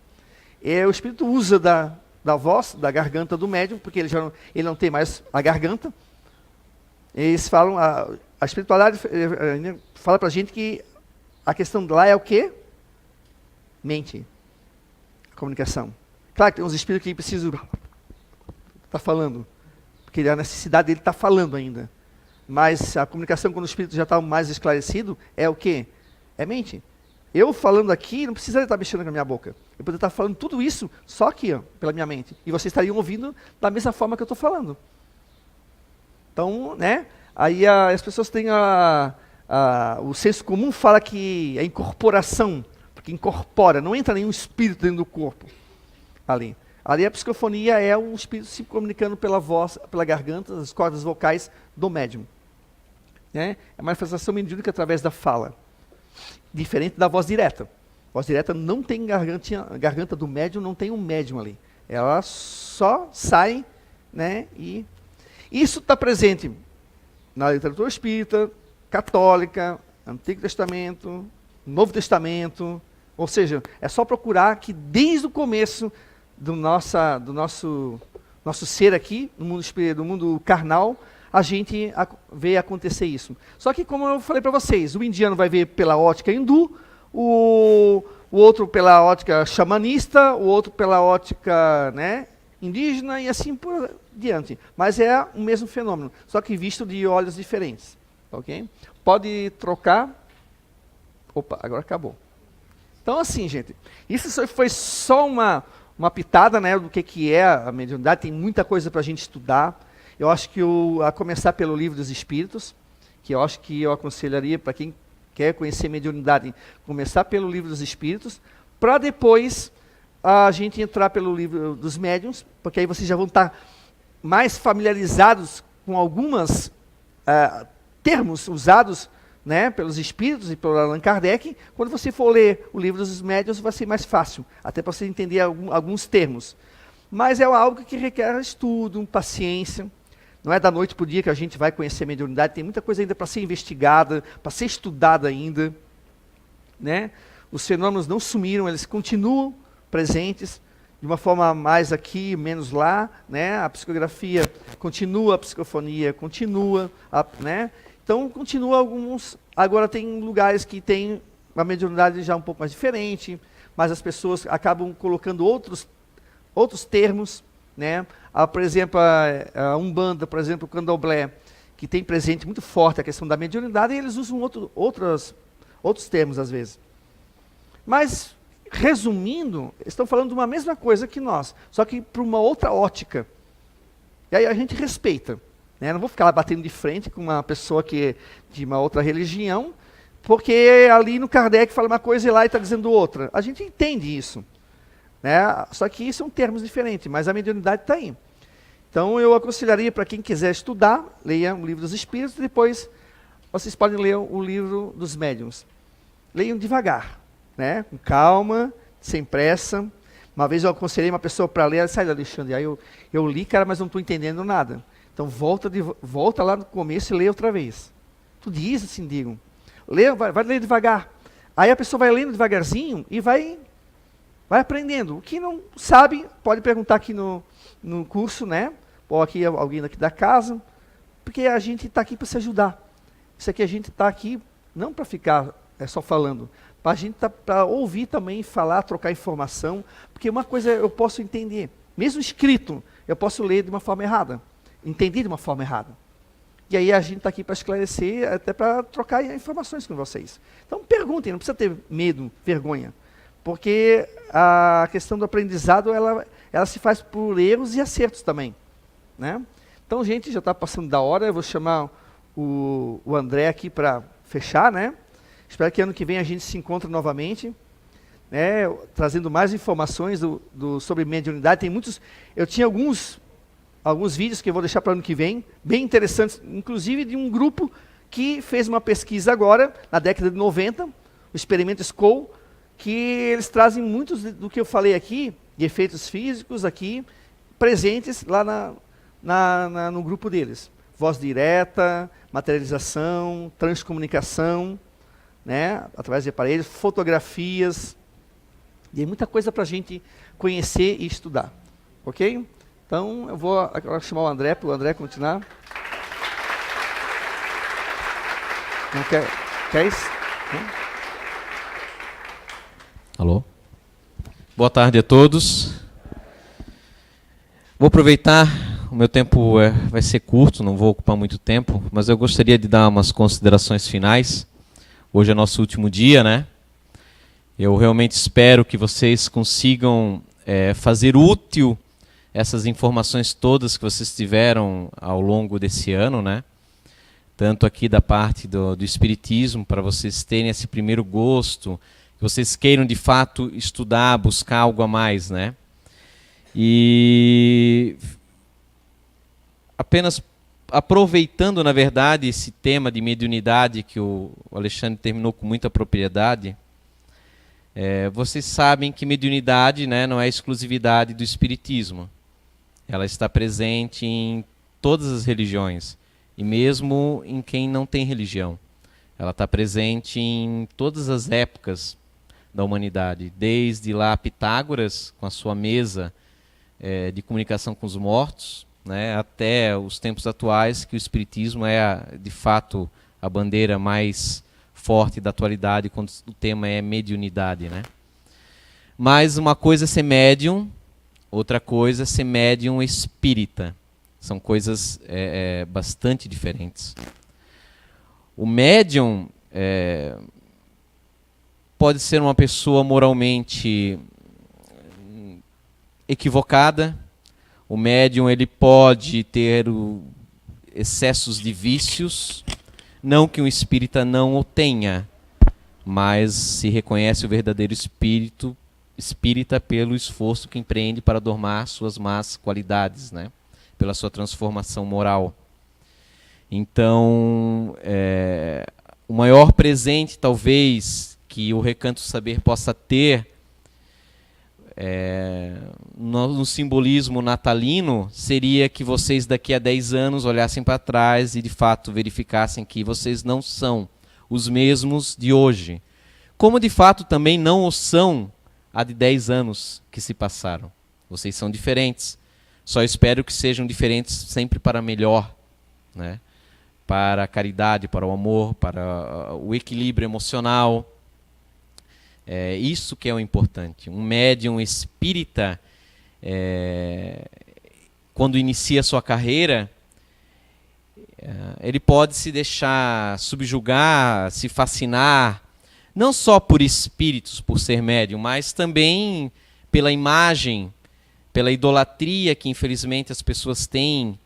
O espírito usa da voz, da garganta do médium, porque ele não tem mais a garganta. Eles falam, a espiritualidade fala para a gente que a questão lá é o quê? Mente. A comunicação. Claro que tem uns espíritos que precisam estar falando, porque a necessidade dele está falando ainda. Mas a comunicação, quando o espírito já está mais esclarecido, é o quê? É mente. Eu falando aqui, não precisaria estar mexendo com a minha boca. Eu poderia estar falando tudo isso só aqui, ó, pela minha mente. E vocês estariam ouvindo da mesma forma que eu estou falando. Então, né? Aí as pessoas têm o senso comum fala que a incorporação, porque incorpora, não entra nenhum espírito dentro do corpo. Ali a psicofonia é um espírito se comunicando pela voz, pela garganta, as cordas vocais do médium. Né? É uma manifestação mediúnica através da fala. Diferente da voz direta. A voz direta não tem garganta, a garganta do médium não tem um médium ali. Ela só sai, né? E isso está presente na literatura espírita, católica, Antigo Testamento, Novo Testamento. Ou seja, é só procurar que desde o começo do nosso ser aqui, no mundo carnal, a gente vê acontecer isso. Só que, como eu falei para vocês, o indiano vai ver pela ótica hindu, o outro pela ótica xamanista, o outro pela ótica, né, indígena e assim por diante. Mas é o mesmo fenômeno, só que visto de olhos diferentes. Ok? Pode trocar. Opa, agora acabou. Então, assim, gente, isso foi só uma pitada, né, do que é a mediunidade. Tem muita coisa para a gente estudar. Eu acho que a começar pelo Livro dos Espíritos, que eu acho que eu aconselharia para quem quer conhecer mediunidade, começar pelo Livro dos Espíritos, para depois a gente entrar pelo Livro dos Médiuns, porque aí vocês já vão estar mais familiarizados com alguns termos usados, né, pelos espíritos e pelo Allan Kardec. Quando você for ler o Livro dos Médiuns, vai ser mais fácil, até para você entender alguns termos. Mas é algo que requer estudo, paciência. Não é da noite para o dia que a gente vai conhecer a mediunidade, tem muita coisa ainda para ser investigada, para ser estudada ainda. Né? Os fenômenos não sumiram, eles continuam presentes, de uma forma mais aqui, menos lá. Né? A psicografia continua, a psicofonia continua. Né? Então, continua alguns. Agora, tem lugares que tem uma mediunidade já um pouco mais diferente, mas as pessoas acabam colocando outros termos. Né? Por exemplo, a Umbanda, por exemplo, o Candomblé, que tem presente muito forte a questão da mediunidade, e eles usam outros termos às vezes. Mas, resumindo, estão falando de uma mesma coisa que nós, só que por uma outra ótica. E aí a gente respeita. Né? Não vou ficar lá batendo de frente com uma pessoa que é de uma outra religião, porque ali no Kardec fala uma coisa e lá ele está dizendo outra. A gente entende isso. Né? Só que são termos diferentes, mas a mediunidade está aí. Então eu aconselharia para quem quiser estudar, leia o livro dos Espíritos, e depois vocês podem ler o livro dos Médiuns. Leiam devagar, né? Com calma, sem pressa. Uma vez eu aconselhei uma pessoa para ler, ela disse, sai, Alexandre, aí eu li, cara, mas não estou entendendo nada. Então volta lá no começo e lê outra vez. Tudo isso, assim, digam. Vai ler devagar. Aí a pessoa vai lendo devagarzinho e vai aprendendo. O que não sabe, pode perguntar aqui no curso, né? Ou aqui alguém daqui da casa, porque a gente está aqui para se ajudar. Isso aqui a gente está aqui não para ficar só falando, para a gente para ouvir também, falar, trocar informação, porque uma coisa eu posso entender, mesmo escrito, eu posso ler de uma forma errada, entender de uma forma errada. E aí a gente está aqui para esclarecer, até para trocar informações com vocês. Então perguntem, não precisa ter medo, vergonha, porque a questão do aprendizado, ela se faz por erros e acertos também. Né? Então, gente, já está passando da hora, eu vou chamar o André aqui para fechar, né? Espero que ano que vem a gente se encontre novamente, né? Trazendo mais informações sobre mediunidade. Tem muitos, eu tinha alguns vídeos que eu vou deixar para ano que vem, bem interessantes, inclusive de um grupo que fez uma pesquisa agora, na década de 90, o Experimento Skoll, que eles trazem muitos do que eu falei aqui, de efeitos físicos aqui, presentes lá no grupo deles. Voz direta, materialização, transcomunicação, né, através de aparelhos, fotografias, e muita coisa para a gente conhecer e estudar. Ok? Então, eu vou agora chamar o André, para o André continuar. Não quer isso? Não? Alô? Boa tarde a todos. Vou aproveitar, o meu tempo vai ser curto, não vou ocupar muito tempo, mas eu gostaria de dar umas considerações finais. Hoje é nosso último dia, né? Eu realmente espero que vocês consigam fazer útil essas informações todas que vocês tiveram ao longo desse ano, né? Tanto aqui da parte do Espiritismo, para vocês terem esse primeiro gosto, que vocês queiram de fato estudar, buscar algo a mais, né? E apenas aproveitando, na verdade, esse tema de mediunidade que o Alexandre terminou com muita propriedade, vocês sabem que mediunidade, né, não é exclusividade do Espiritismo. Ela está presente em todas as religiões, e mesmo em quem não tem religião. Ela está presente em todas as épocas da humanidade, desde lá Pitágoras, com a sua mesa de comunicação com os mortos, né, até os tempos atuais, que o Espiritismo é, de fato, a bandeira mais forte da atualidade, quando o tema é mediunidade. Né? Mas uma coisa é ser médium, outra coisa é ser médium espírita. São coisas bastante diferentes. O médium pode ser uma pessoa moralmente equivocada. O médium ele pode ter excessos de vícios, não que um espírita não o tenha, mas se reconhece o verdadeiro espírita pelo esforço que empreende para domar suas más qualidades, né? Pela sua transformação moral. Então, o maior presente, talvez, que o Recanto do Saber possa ter no simbolismo natalino, seria que vocês daqui a 10 anos olhassem para trás e de fato verificassem que vocês não são os mesmos de hoje. Como de fato também não o são há de 10 anos que se passaram. Vocês são diferentes. Só espero que sejam diferentes sempre para melhor, né? Para a caridade, para o amor, para o equilíbrio emocional. Isso que é o importante. Um médium espírita, quando inicia sua carreira, ele pode se deixar subjugar, se fascinar não só por espíritos, por ser médium, mas também pela imagem, pela idolatria que infelizmente as pessoas têm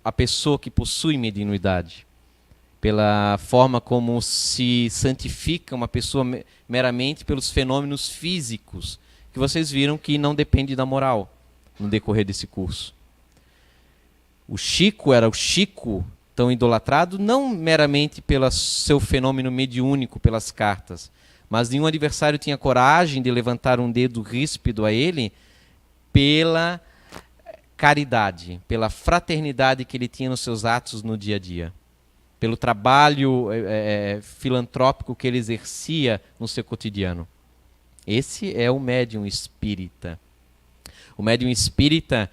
à pessoa que possui mediunidade, pela forma como se santifica uma pessoa meramente pelos fenômenos físicos, que vocês viram que não depende da moral no decorrer desse curso. O Chico era o Chico, tão idolatrado, não meramente pelo seu fenômeno mediúnico, pelas cartas, mas nenhum adversário tinha coragem de levantar um dedo ríspido a ele pela caridade, pela fraternidade que ele tinha nos seus atos no dia a dia, pelo trabalho filantrópico que ele exercia no seu cotidiano. Esse é o médium espírita. O médium espírita,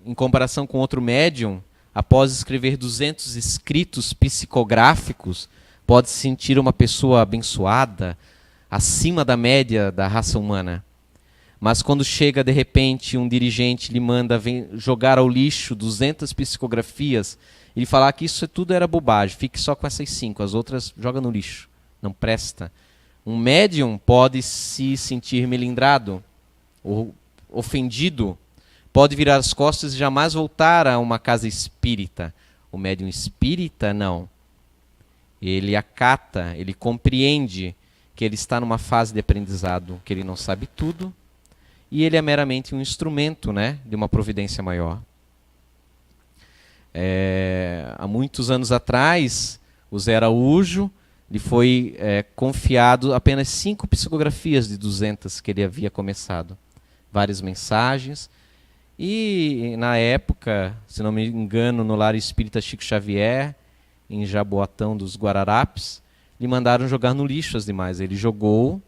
em comparação com outro médium, após escrever 200 escritos psicográficos, pode se sentir uma pessoa abençoada, acima da média da raça humana. Mas quando chega, de repente, um dirigente lhe manda jogar ao lixo 200 psicografias, e falar que isso tudo era bobagem, fique só com essas 5, as outras joga no lixo, não presta. Um médium pode se sentir melindrado, ou ofendido, pode virar as costas e jamais voltar a uma casa espírita. O médium espírita, não. Ele acata, ele compreende que ele está numa fase de aprendizado, que ele não sabe tudo, e ele é meramente um instrumento, né, de uma providência maior. Há muitos anos atrás, o Zé Araújo lhe foi confiado apenas 5 psicografias de 200 que ele havia começado. Várias mensagens. E, na época, se não me engano, no Lar Espírita Chico Xavier, em Jaboatão dos Guararapes, lhe mandaram jogar no lixo as demais. Ele jogou,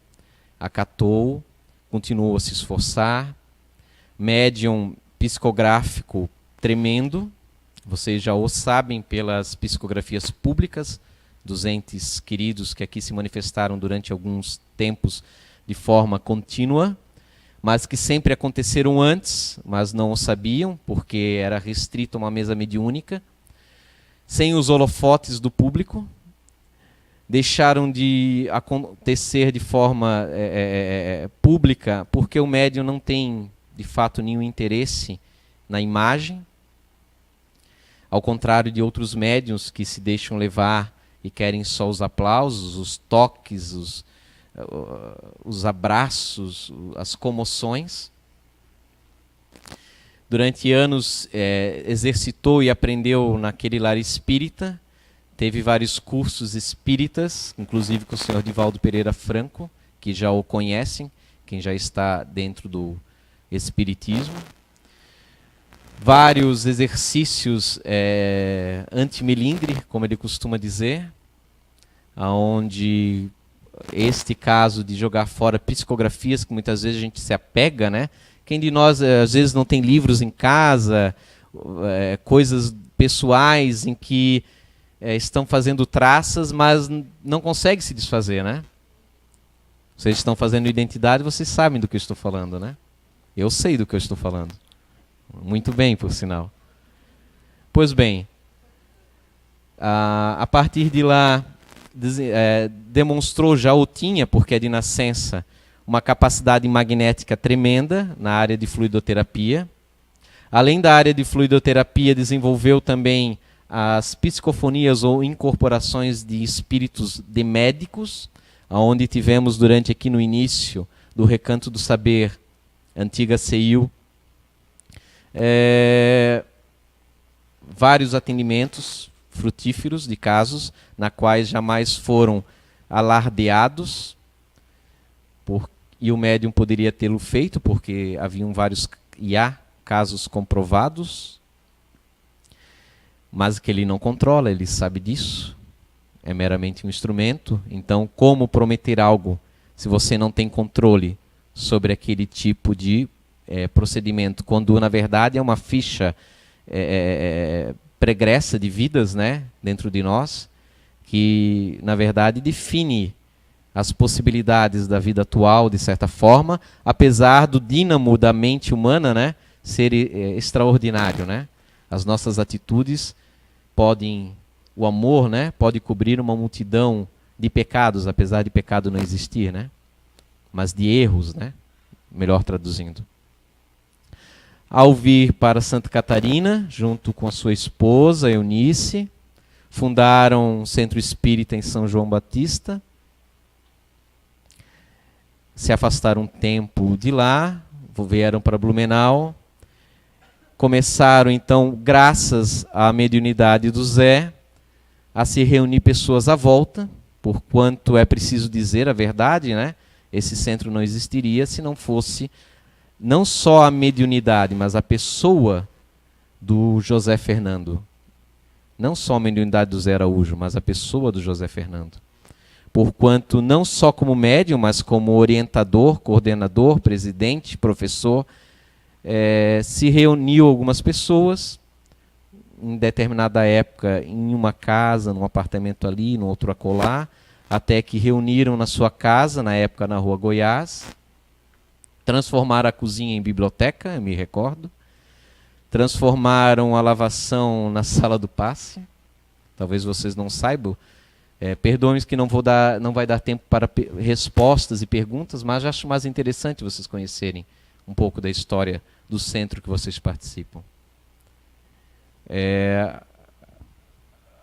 acatou, continuou a se esforçar. Médium psicográfico tremendo. Vocês já o sabem pelas psicografias públicas dos entes queridos que aqui se manifestaram durante alguns tempos de forma contínua, mas que sempre aconteceram antes, mas não o sabiam, porque era restrito a uma mesa mediúnica, sem os holofotes do público, deixaram de acontecer de forma pública, porque o médium não tem, de fato, nenhum interesse na imagem, ao contrário de outros médiuns que se deixam levar e querem só os aplausos, os toques, os abraços, as comoções. Durante anos exercitou e aprendeu naquele lar espírita, teve vários cursos espíritas, inclusive com o senhor Divaldo Pereira Franco, que já o conhecem, quem já está dentro do espiritismo. Vários exercícios anti-melindre, como ele costuma dizer, onde este caso de jogar fora psicografias, que muitas vezes a gente se apega, né? Quem de nós, às vezes, não tem livros em casa, coisas pessoais em que estão fazendo traças, mas não consegue se desfazer, né? Vocês estão fazendo identidade, vocês sabem do que eu estou falando, né? Eu sei do que eu estou falando. Muito bem, por sinal. Pois bem, a partir de lá, demonstrou, já o tinha, porque é de nascença, uma capacidade magnética tremenda na área de fluidoterapia. Além da área de fluidoterapia, desenvolveu também as psicofonias ou incorporações de espíritos de médicos, onde tivemos durante aqui no início do Recanto do Saber, antiga CEIU, vários atendimentos frutíferos de casos, na quais jamais foram alardeados, e o médium poderia tê-lo feito, porque haviam vários e há casos comprovados, mas que ele não controla, ele sabe disso, é meramente um instrumento. Então, como prometer algo se você não tem controle sobre aquele tipo de procedimento, quando na verdade é uma ficha pregressa de vidas, né, dentro de nós, que na verdade define as possibilidades da vida atual, de certa forma, apesar do dínamo da mente humana, né, ser extraordinário, né? As nossas atitudes podem, o amor, né, pode cobrir uma multidão de pecados, apesar de pecado não existir, né? Mas de erros, né? Melhor traduzindo. Ao vir para Santa Catarina, junto com a sua esposa, Eunice, fundaram um centro espírita em São João Batista. Se afastaram um tempo de lá, vieram para Blumenau. Começaram, então, graças à mediunidade do Zé, a se reunir pessoas à volta, porquanto é preciso dizer a verdade, né? Esse centro não existiria se não fosse não só a mediunidade, mas a pessoa do José Fernando. Não só a mediunidade do Zé Araújo, mas a pessoa do José Fernando. Porquanto não só como médium, mas como orientador, coordenador, presidente, professor, se reuniu algumas pessoas, em determinada época, em uma casa, num apartamento ali, no outro acolá, até que reuniram na sua casa, na época na Rua Goiás, transformaram a cozinha em biblioteca, eu me recordo, transformaram a lavação na sala do passe, talvez vocês não saibam, perdoem que não vai dar tempo para respostas e perguntas, mas acho mais interessante vocês conhecerem um pouco da história do centro que vocês participam.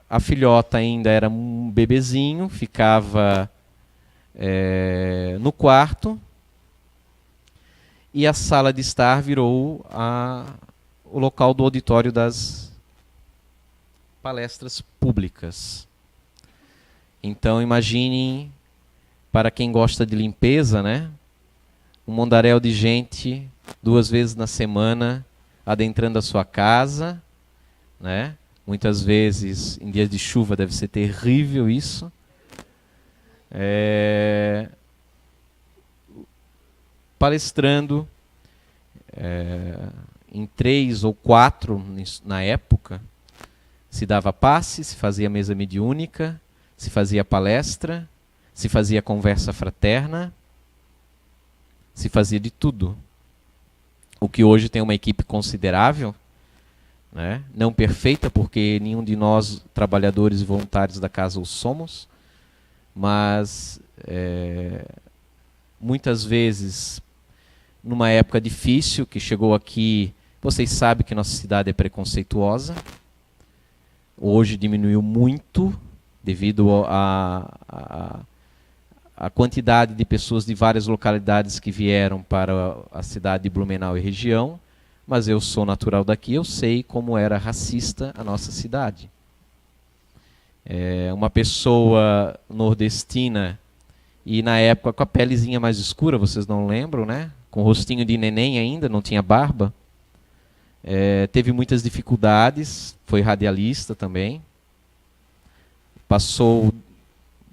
A filhota ainda era um bebezinho, ficava no quarto, e a sala de estar virou o local do auditório das palestras públicas. Então imaginem, para quem gosta de limpeza, né, um mundaréu de gente 2 vezes na semana adentrando a sua casa, né? Muitas vezes em dias de chuva deve ser terrível isso. Palestrando em 3 ou 4 na época, se dava passe, se fazia mesa mediúnica, se fazia palestra, se fazia conversa fraterna, se fazia de tudo. O que hoje tem uma equipe considerável, né? Não perfeita, porque nenhum de nós, trabalhadores e voluntários da casa, o somos, mas muitas vezes, numa época difícil, que chegou aqui, vocês sabem que nossa cidade é preconceituosa, hoje diminuiu muito, devido à quantidade de pessoas de várias localidades que vieram para a cidade de Blumenau e região, mas eu sou natural daqui, eu sei como era racista a nossa cidade. Uma pessoa nordestina, e na época com a pelezinha mais escura, vocês não lembram, né? Com rostinho de neném ainda, não tinha barba, teve muitas dificuldades, foi radialista também, passou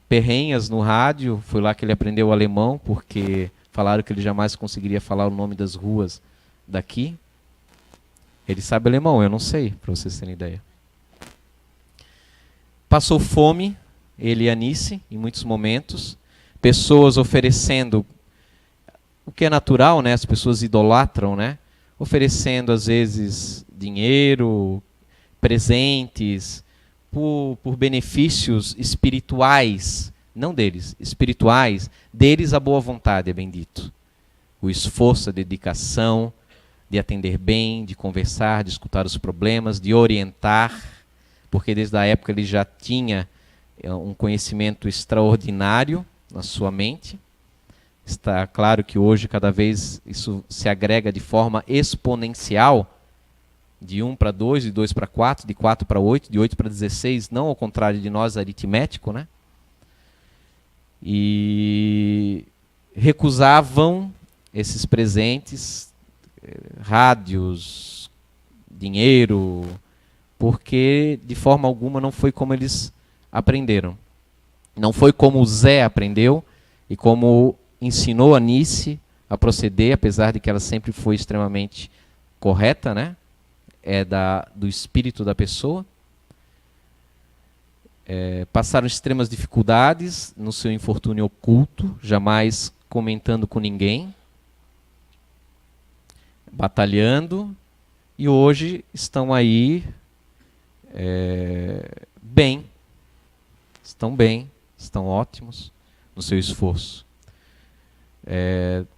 perrenhas no rádio, foi lá que ele aprendeu alemão, porque falaram que ele jamais conseguiria falar o nome das ruas daqui. Ele sabe alemão, eu não sei, para vocês terem ideia. Passou fome, ele e a Anice, em muitos momentos. Pessoas oferecendo, o que é natural, né? As pessoas idolatram, né? Oferecendo, às vezes, dinheiro, presentes, por benefícios espirituais, não deles, espirituais, deles a boa vontade, é bendito. O esforço, a dedicação, de atender bem, de conversar, de escutar os problemas, de orientar, porque desde a época ele já tinha um conhecimento extraordinário na sua mente. Está claro que hoje cada vez isso se agrega de forma exponencial, de 1 para 2, de 2 para 4, de 4 para 8, de 8 para 16, não ao contrário de nós, aritmético, né? E recusavam esses presentes, rádios, dinheiro, porque de forma alguma não foi como eles aprenderam. Não foi como o Zé aprendeu e como ensinou a Anice a proceder, apesar de que ela sempre foi extremamente correta, né? Do espírito da pessoa. Passaram extremas dificuldades no seu infortúnio oculto, jamais comentando com ninguém, batalhando, e hoje estão aí bem, estão bem, estão ótimos no seu esforço.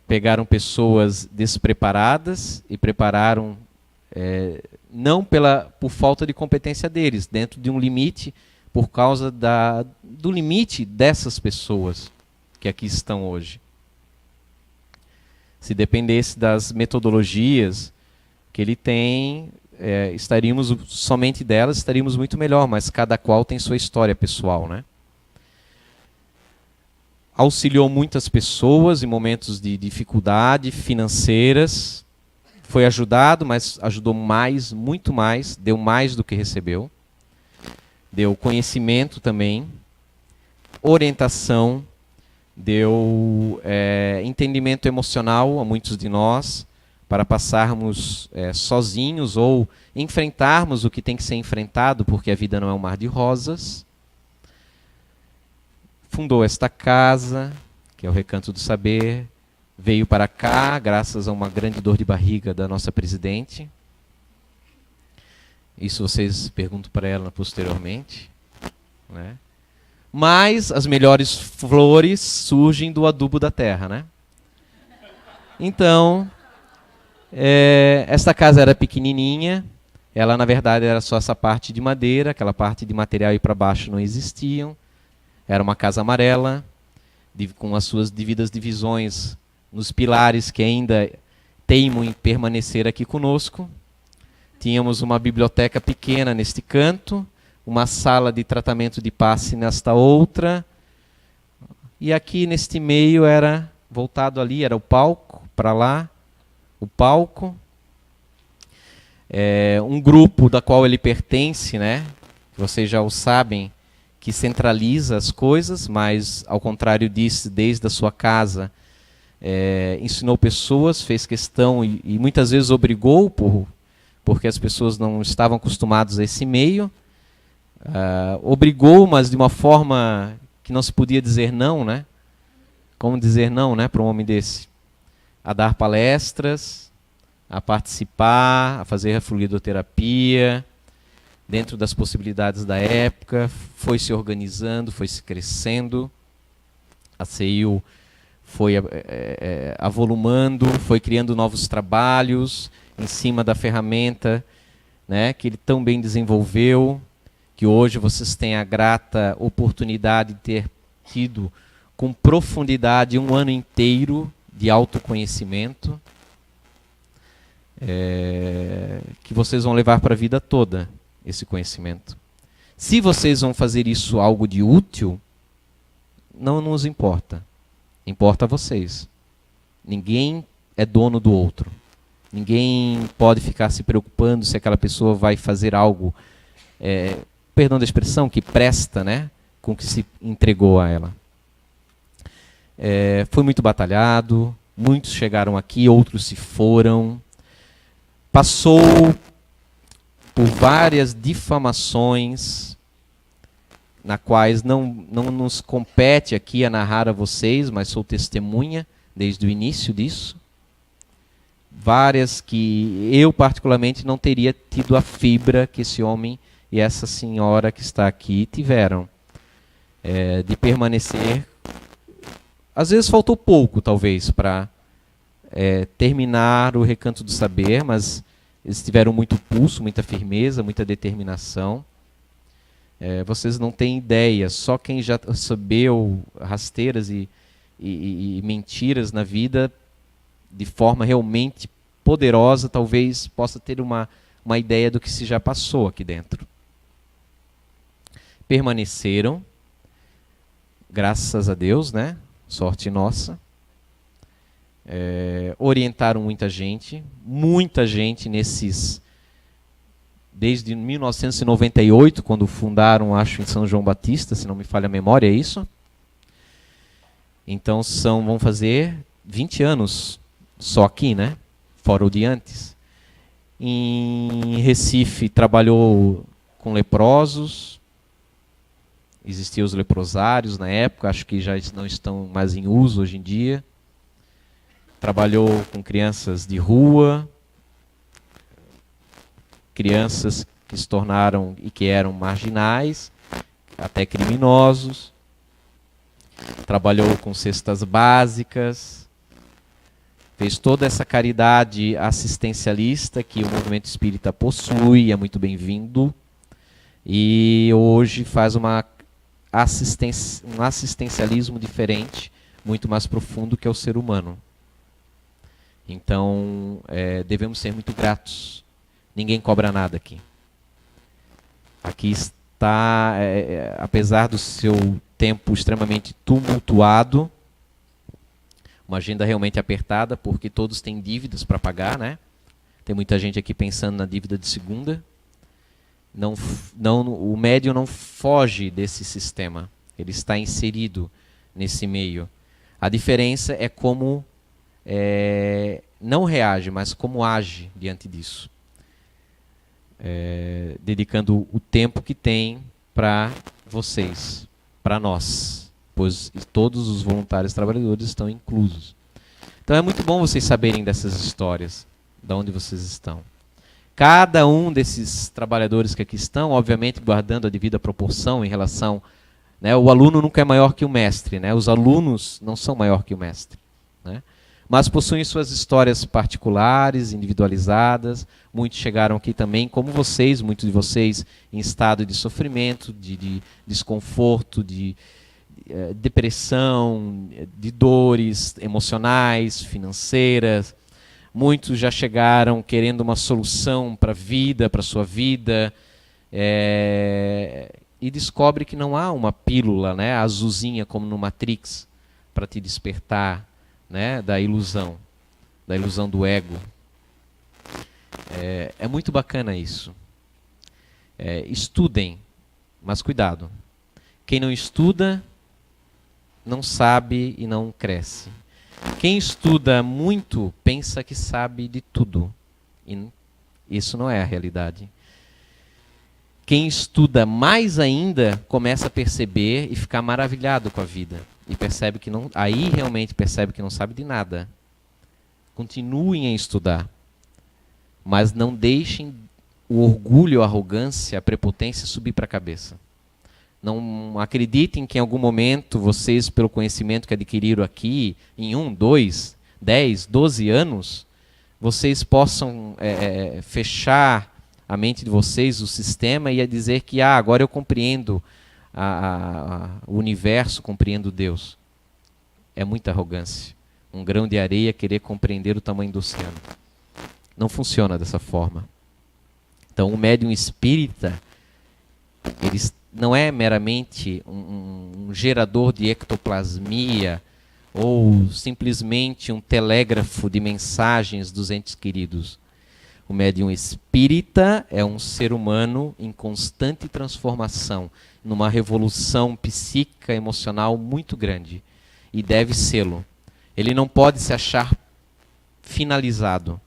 Pegaram pessoas despreparadas e prepararam, não por falta de competência deles, dentro de um limite, por causa do limite dessas pessoas que aqui estão hoje. Se dependesse das metodologias que ele tem, estaríamos somente delas, estaríamos muito melhor, mas cada qual tem sua história pessoal, né? Auxiliou muitas pessoas em momentos de dificuldade financeiras, foi ajudado, mas ajudou mais, muito mais, deu mais do que recebeu. Deu conhecimento também, orientação, deu entendimento emocional a muitos de nós, para passarmos sozinhos ou enfrentarmos o que tem que ser enfrentado, porque a vida não é um mar de rosas. Fundou esta casa, que é o Recanto do Saber, veio para cá, graças a uma grande dor de barriga da nossa presidente. Isso vocês perguntam para ela posteriormente, né? Mas as melhores flores surgem do adubo da terra, né? Então, esta casa era pequenininha, ela na verdade era só essa parte de madeira, aquela parte de material e para baixo não existiam. Era uma casa amarela, com as suas devidas divisões nos pilares que ainda teimam em permanecer aqui conosco. Tínhamos uma biblioteca pequena neste canto, uma sala de tratamento de passe nesta outra. E aqui neste meio era, voltado ali, era o palco, para lá, o palco. Um grupo da qual ele pertence, né? Vocês já o sabem, que centraliza as coisas, mas, ao contrário disso, desde a sua casa, ensinou pessoas, fez questão e muitas vezes obrigou, porque as pessoas não estavam acostumadas a esse meio, obrigou, mas de uma forma que não se podia dizer não, né? Como dizer não, né, para um homem desse? A dar palestras, a participar, a fazer a fluidoterapia, dentro das possibilidades da época, foi se organizando, foi se crescendo. A CEIU foi avolumando, foi criando novos trabalhos em cima da ferramenta, né, que ele tão bem desenvolveu, que hoje vocês têm a grata oportunidade de ter tido com profundidade um ano inteiro de autoconhecimento, que vocês vão levar para a vida toda. Esse conhecimento. Se vocês vão fazer isso algo de útil, não nos importa. Importa a vocês. Ninguém é dono do outro. Ninguém pode ficar se preocupando se aquela pessoa vai fazer algo, perdão da expressão, que presta, né, com o que se entregou a ela. Foi muito batalhado, muitos chegaram aqui, outros se foram. Passou por várias difamações, na quais não nos compete aqui a narrar a vocês, mas sou testemunha desde o início disso. Várias que eu particularmente não teria tido a fibra que esse homem e essa senhora que está aqui tiveram, de permanecer. Às vezes faltou pouco, talvez, para terminar o Recanto do Saber, mas eles tiveram muito pulso, muita firmeza, muita determinação. Vocês não têm ideia, só quem já recebeu rasteiras e mentiras na vida de forma realmente poderosa, talvez possa ter uma ideia do que se já passou aqui dentro. Permaneceram, graças a Deus, né? Sorte nossa. Orientaram muita gente desde 1998, quando fundaram, acho, em São João Batista, se não me falha a memória, é isso? Então vão fazer 20 anos só aqui, né? Fora o de antes. Em Recife trabalhou com leprosos, existiam os leprosários na época, acho que já não estão mais em uso hoje em dia. Trabalhou com crianças de rua, crianças que se tornaram e que eram marginais, até criminosos. trabalhou com cestas básicas, fez toda essa caridade assistencialista que o movimento espírita possui, é muito bem-vindo, e hoje faz um assistencialismo diferente, muito mais profundo, que é o ser humano. Então, devemos ser muito gratos. Ninguém cobra nada aqui. Aqui está, apesar do seu tempo extremamente tumultuado, uma agenda realmente apertada, porque todos têm dívidas para pagar, né? Tem muita gente aqui pensando na dívida de segunda. O médium não foge desse sistema. Ele está inserido nesse meio. A diferença é como não reage, mas como age diante disso. Dedicando o tempo que tem para vocês, para nós, pois todos os voluntários trabalhadores estão inclusos. Então é muito bom vocês saberem dessas histórias, de onde vocês estão. Cada um desses trabalhadores que aqui estão, obviamente guardando a devida proporção em relação... Né, o aluno nunca é maior que o mestre, né? Os alunos não são maior que o mestre, né? Mas possuem suas histórias particulares, individualizadas. Muitos chegaram aqui também, como vocês, muitos de vocês em estado de sofrimento, de desconforto, de depressão, de dores emocionais, financeiras. Muitos já chegaram querendo uma solução para a vida, para a sua vida, e descobre que não há uma pílula, né, azulzinha como no Matrix, para te despertar, né, da ilusão do ego. É muito bacana isso. Estudem, mas cuidado. Quem não estuda, não sabe e não cresce. Quem estuda muito, pensa que sabe de tudo. E isso não é a realidade. Quem estuda mais ainda, começa a perceber e ficar maravilhado com a vida. E percebe que não, aí realmente percebe que não sabe de nada. Continuem a estudar. Mas não deixem o orgulho, a arrogância, a prepotência subir para a cabeça. Não acreditem que em algum momento vocês, pelo conhecimento que adquiriram aqui, em 1, 2, 10, 12 anos, vocês possam fechar a mente de vocês, o sistema, e a dizer que agora eu compreendo o universo, compreendo Deus. É muita arrogância. Um grão de areia querer compreender o tamanho do oceano. Não funciona dessa forma. Então, o médium espírita, ele não é meramente um gerador de ectoplasmia ou simplesmente um telégrafo de mensagens dos entes queridos. O médium espírita é um ser humano em constante transformação, numa revolução psíquica, emocional muito grande. E deve sê-lo. Ele não pode se achar finalizado.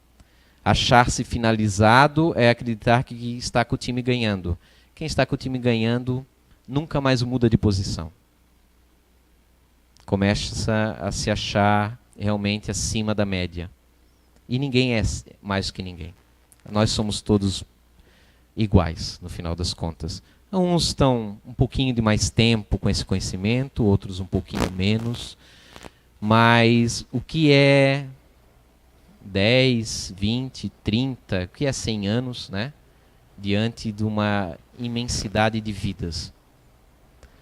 Achar-se finalizado é acreditar que está com o time ganhando. Quem está com o time ganhando nunca mais muda de posição. Começa a se achar realmente acima da média. E ninguém é mais que ninguém. Nós somos todos iguais, no final das contas. Uns estão um pouquinho de mais tempo com esse conhecimento, outros um pouquinho menos. Mas o que é 10, 20, 30, o que é 100 anos, né? Diante de uma imensidade de vidas.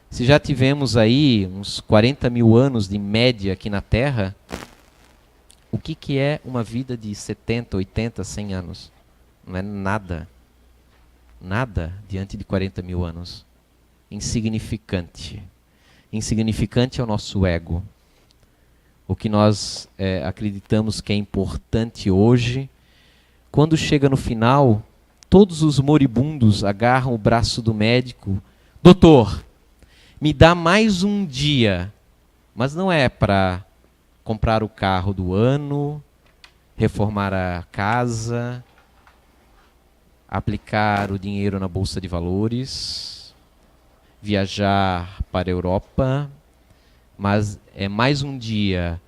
Se já tivemos aí uns 40 mil anos de média aqui na Terra, o que é uma vida de 70, 80, 100 anos? Não é nada. Nada diante de 40 mil anos. Insignificante. Insignificante é o nosso ego. O que nós acreditamos que é importante hoje, quando chega no final, todos os moribundos agarram o braço do médico. Doutor, me dá mais um dia. Mas não é para comprar o carro do ano, reformar a casa, aplicar o dinheiro na bolsa de valores, viajar para a Europa, mas é mais um dia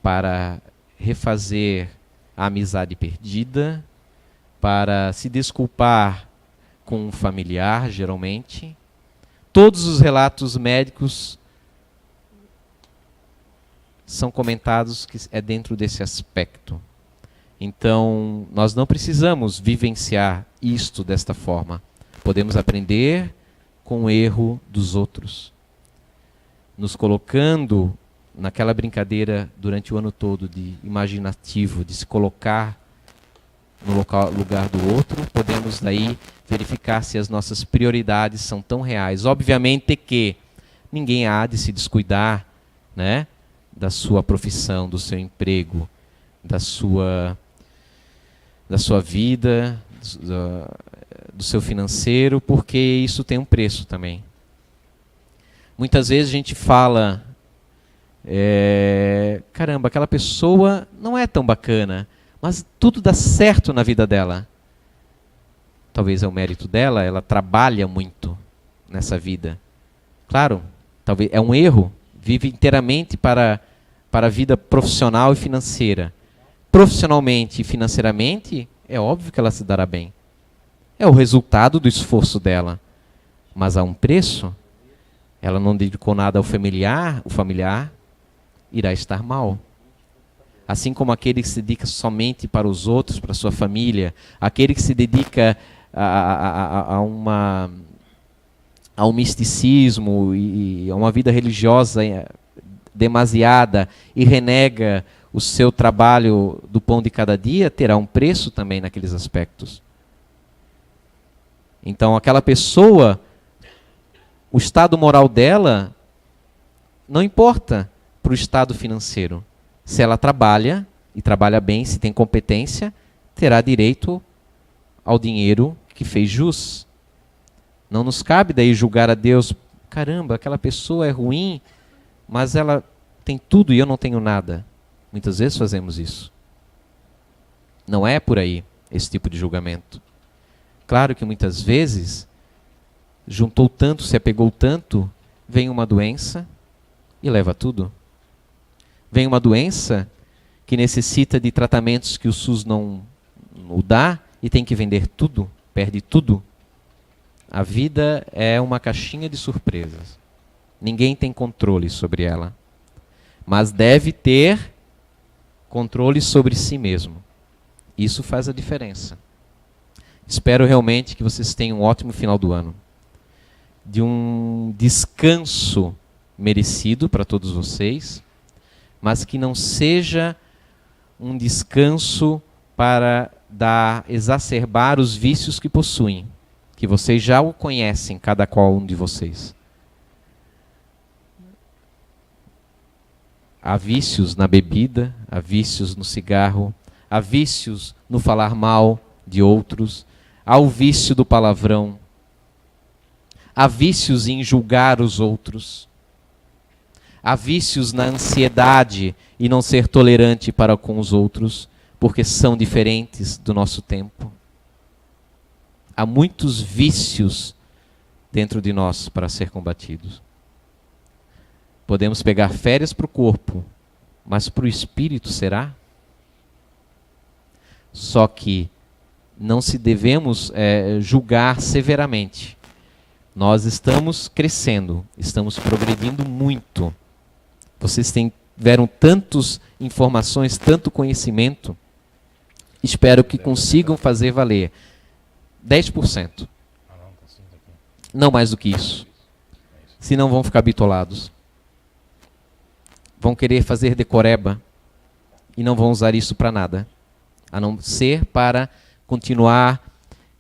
para refazer a amizade perdida, para se desculpar com um familiar, geralmente. Todos os relatos médicos são comentados que é dentro desse aspecto. Então, nós não precisamos vivenciar isto desta forma. Podemos aprender com o erro dos outros, nos colocando naquela brincadeira durante o ano todo de imaginativo, de se colocar no lugar do outro, podemos daí verificar se as nossas prioridades são tão reais. Obviamente que ninguém há de se descuidar, né, da sua profissão, do seu emprego, da sua vida, do seu financeiro, porque isso tem um preço também. Muitas vezes a gente fala, caramba, aquela pessoa não é tão bacana, mas tudo dá certo na vida dela. Talvez é o mérito dela, ela trabalha muito nessa vida. Claro, talvez é um erro, vive inteiramente para a vida profissional e financeira. Profissionalmente e financeiramente, é óbvio que ela se dará bem. É o resultado do esforço dela. Mas há um preço. Ela não dedicou nada ao familiar, o familiar irá estar mal. Assim como aquele que se dedica somente para os outros, para a sua família, aquele que se dedica a um misticismo e a uma vida religiosa demasiada e renega o seu trabalho do pão de cada dia, terá um preço também naqueles aspectos. Então, aquela pessoa, o estado moral dela não importa para o estado financeiro. Se ela trabalha, e trabalha bem, se tem competência, terá direito ao dinheiro que fez jus. Não nos cabe daí julgar a Deus, caramba, aquela pessoa é ruim, mas ela tem tudo e eu não tenho nada. Muitas vezes fazemos isso. Não é por aí esse tipo de julgamento. Claro que muitas vezes, juntou tanto, se apegou tanto, vem uma doença e leva tudo. Vem uma doença que necessita de tratamentos que o SUS não o dá e tem que vender tudo, perde tudo. A vida é uma caixinha de surpresas. Ninguém tem controle sobre ela. Mas deve ter controle sobre si mesmo. Isso faz a diferença. Espero realmente que vocês tenham um ótimo final do ano. De um descanso merecido para todos vocês, mas que não seja um descanso para exacerbar os vícios que possuem, que vocês já o conhecem, cada qual um de vocês. Há vícios na bebida, há vícios no cigarro, há vícios no falar mal de outros, há o vício do palavrão, há vícios em julgar os outros, há vícios na ansiedade e não ser tolerante para com os outros, porque são diferentes do nosso tempo. Há muitos vícios dentro de nós para ser combatidos. Podemos pegar férias para o corpo, mas para o espírito será? Só que não se devemos julgar severamente. Nós estamos crescendo, estamos progredindo muito. Vocês tiveram tantas informações, tanto conhecimento. Espero que consigam fazer valer 10%. Não mais do que isso. Senão vão ficar bitolados. Vão querer fazer decoreba e não vão usar isso para nada, a não ser para continuar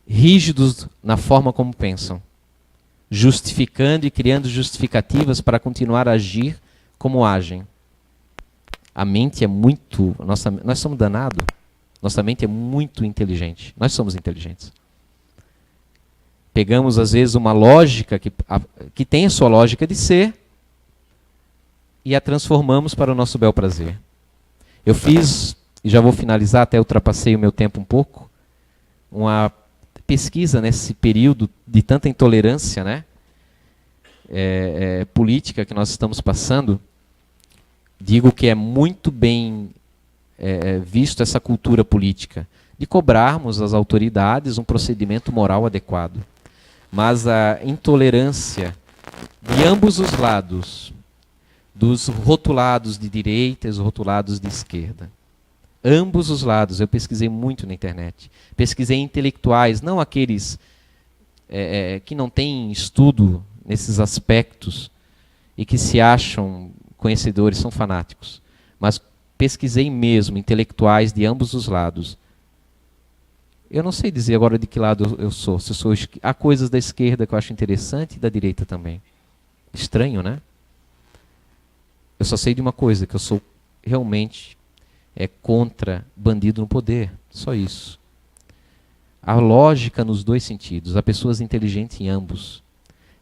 rígidos na forma como pensam, justificando e criando justificativas para continuar a agir como agem. A mente é muito... Nós somos danados. Nossa mente é muito inteligente. Nós somos inteligentes. Pegamos, às vezes, uma lógica que tem a sua lógica de ser e a transformamos para o nosso bel prazer. Eu fiz, e já vou finalizar, até ultrapassei o meu tempo um pouco, uma pesquisa nesse período de tanta intolerância, né, política que nós estamos passando. Digo que é muito bem visto essa cultura política, de cobrarmos às autoridades um procedimento moral adequado. Mas a intolerância de ambos os lados, dos rotulados de direita e os rotulados de esquerda. Ambos os lados, eu pesquisei muito na internet. Pesquisei intelectuais, não aqueles que não têm estudo nesses aspectos e que se acham conhecedores, são fanáticos. Mas pesquisei mesmo intelectuais de ambos os lados. Eu não sei dizer agora de que lado eu sou. Se eu sou há coisas da esquerda que eu acho interessante e da direita também. Estranho, né? Eu só sei de uma coisa, que eu sou realmente contra bandido no poder. Só isso. A lógica nos dois sentidos. Há pessoas inteligentes em ambos.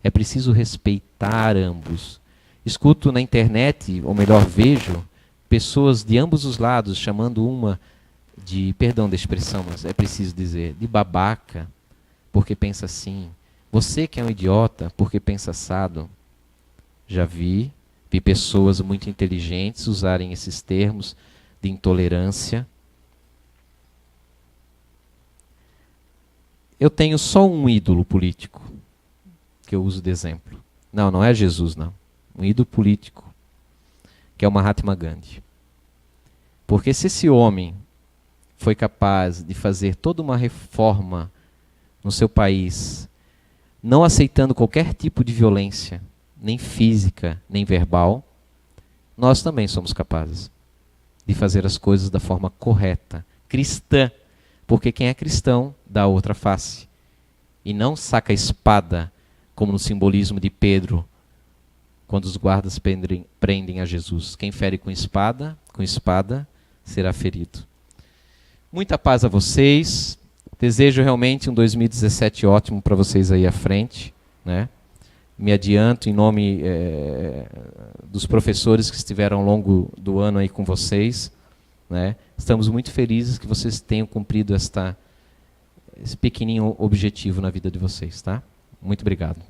É preciso respeitar ambos. Escuto na internet, ou melhor, vejo pessoas de ambos os lados chamando uma de, perdão da expressão, mas é preciso dizer, de babaca, porque pensa assim. Você que é um idiota, porque pensa assado. Já vi pessoas muito inteligentes usarem esses termos de intolerância. Eu tenho só um ídolo político que eu uso de exemplo. Não é Jesus, não. Um ídolo político, que é o Mahatma Gandhi. Porque se esse homem foi capaz de fazer toda uma reforma no seu país, não aceitando qualquer tipo de violência, nem física, nem verbal, nós também somos capazes de fazer as coisas da forma correta, cristã, porque quem é cristão dá a outra face e não saca a espada, como no simbolismo de Pedro, quando os guardas prendem a Jesus. Quem fere com espada será ferido. Muita paz a vocês. Desejo realmente um 2017 ótimo para vocês aí à frente, né? Me adianto em nome dos professores que estiveram ao longo do ano aí com vocês, né? Estamos muito felizes que vocês tenham cumprido esse pequenininho objetivo na vida de vocês, tá? Muito obrigado.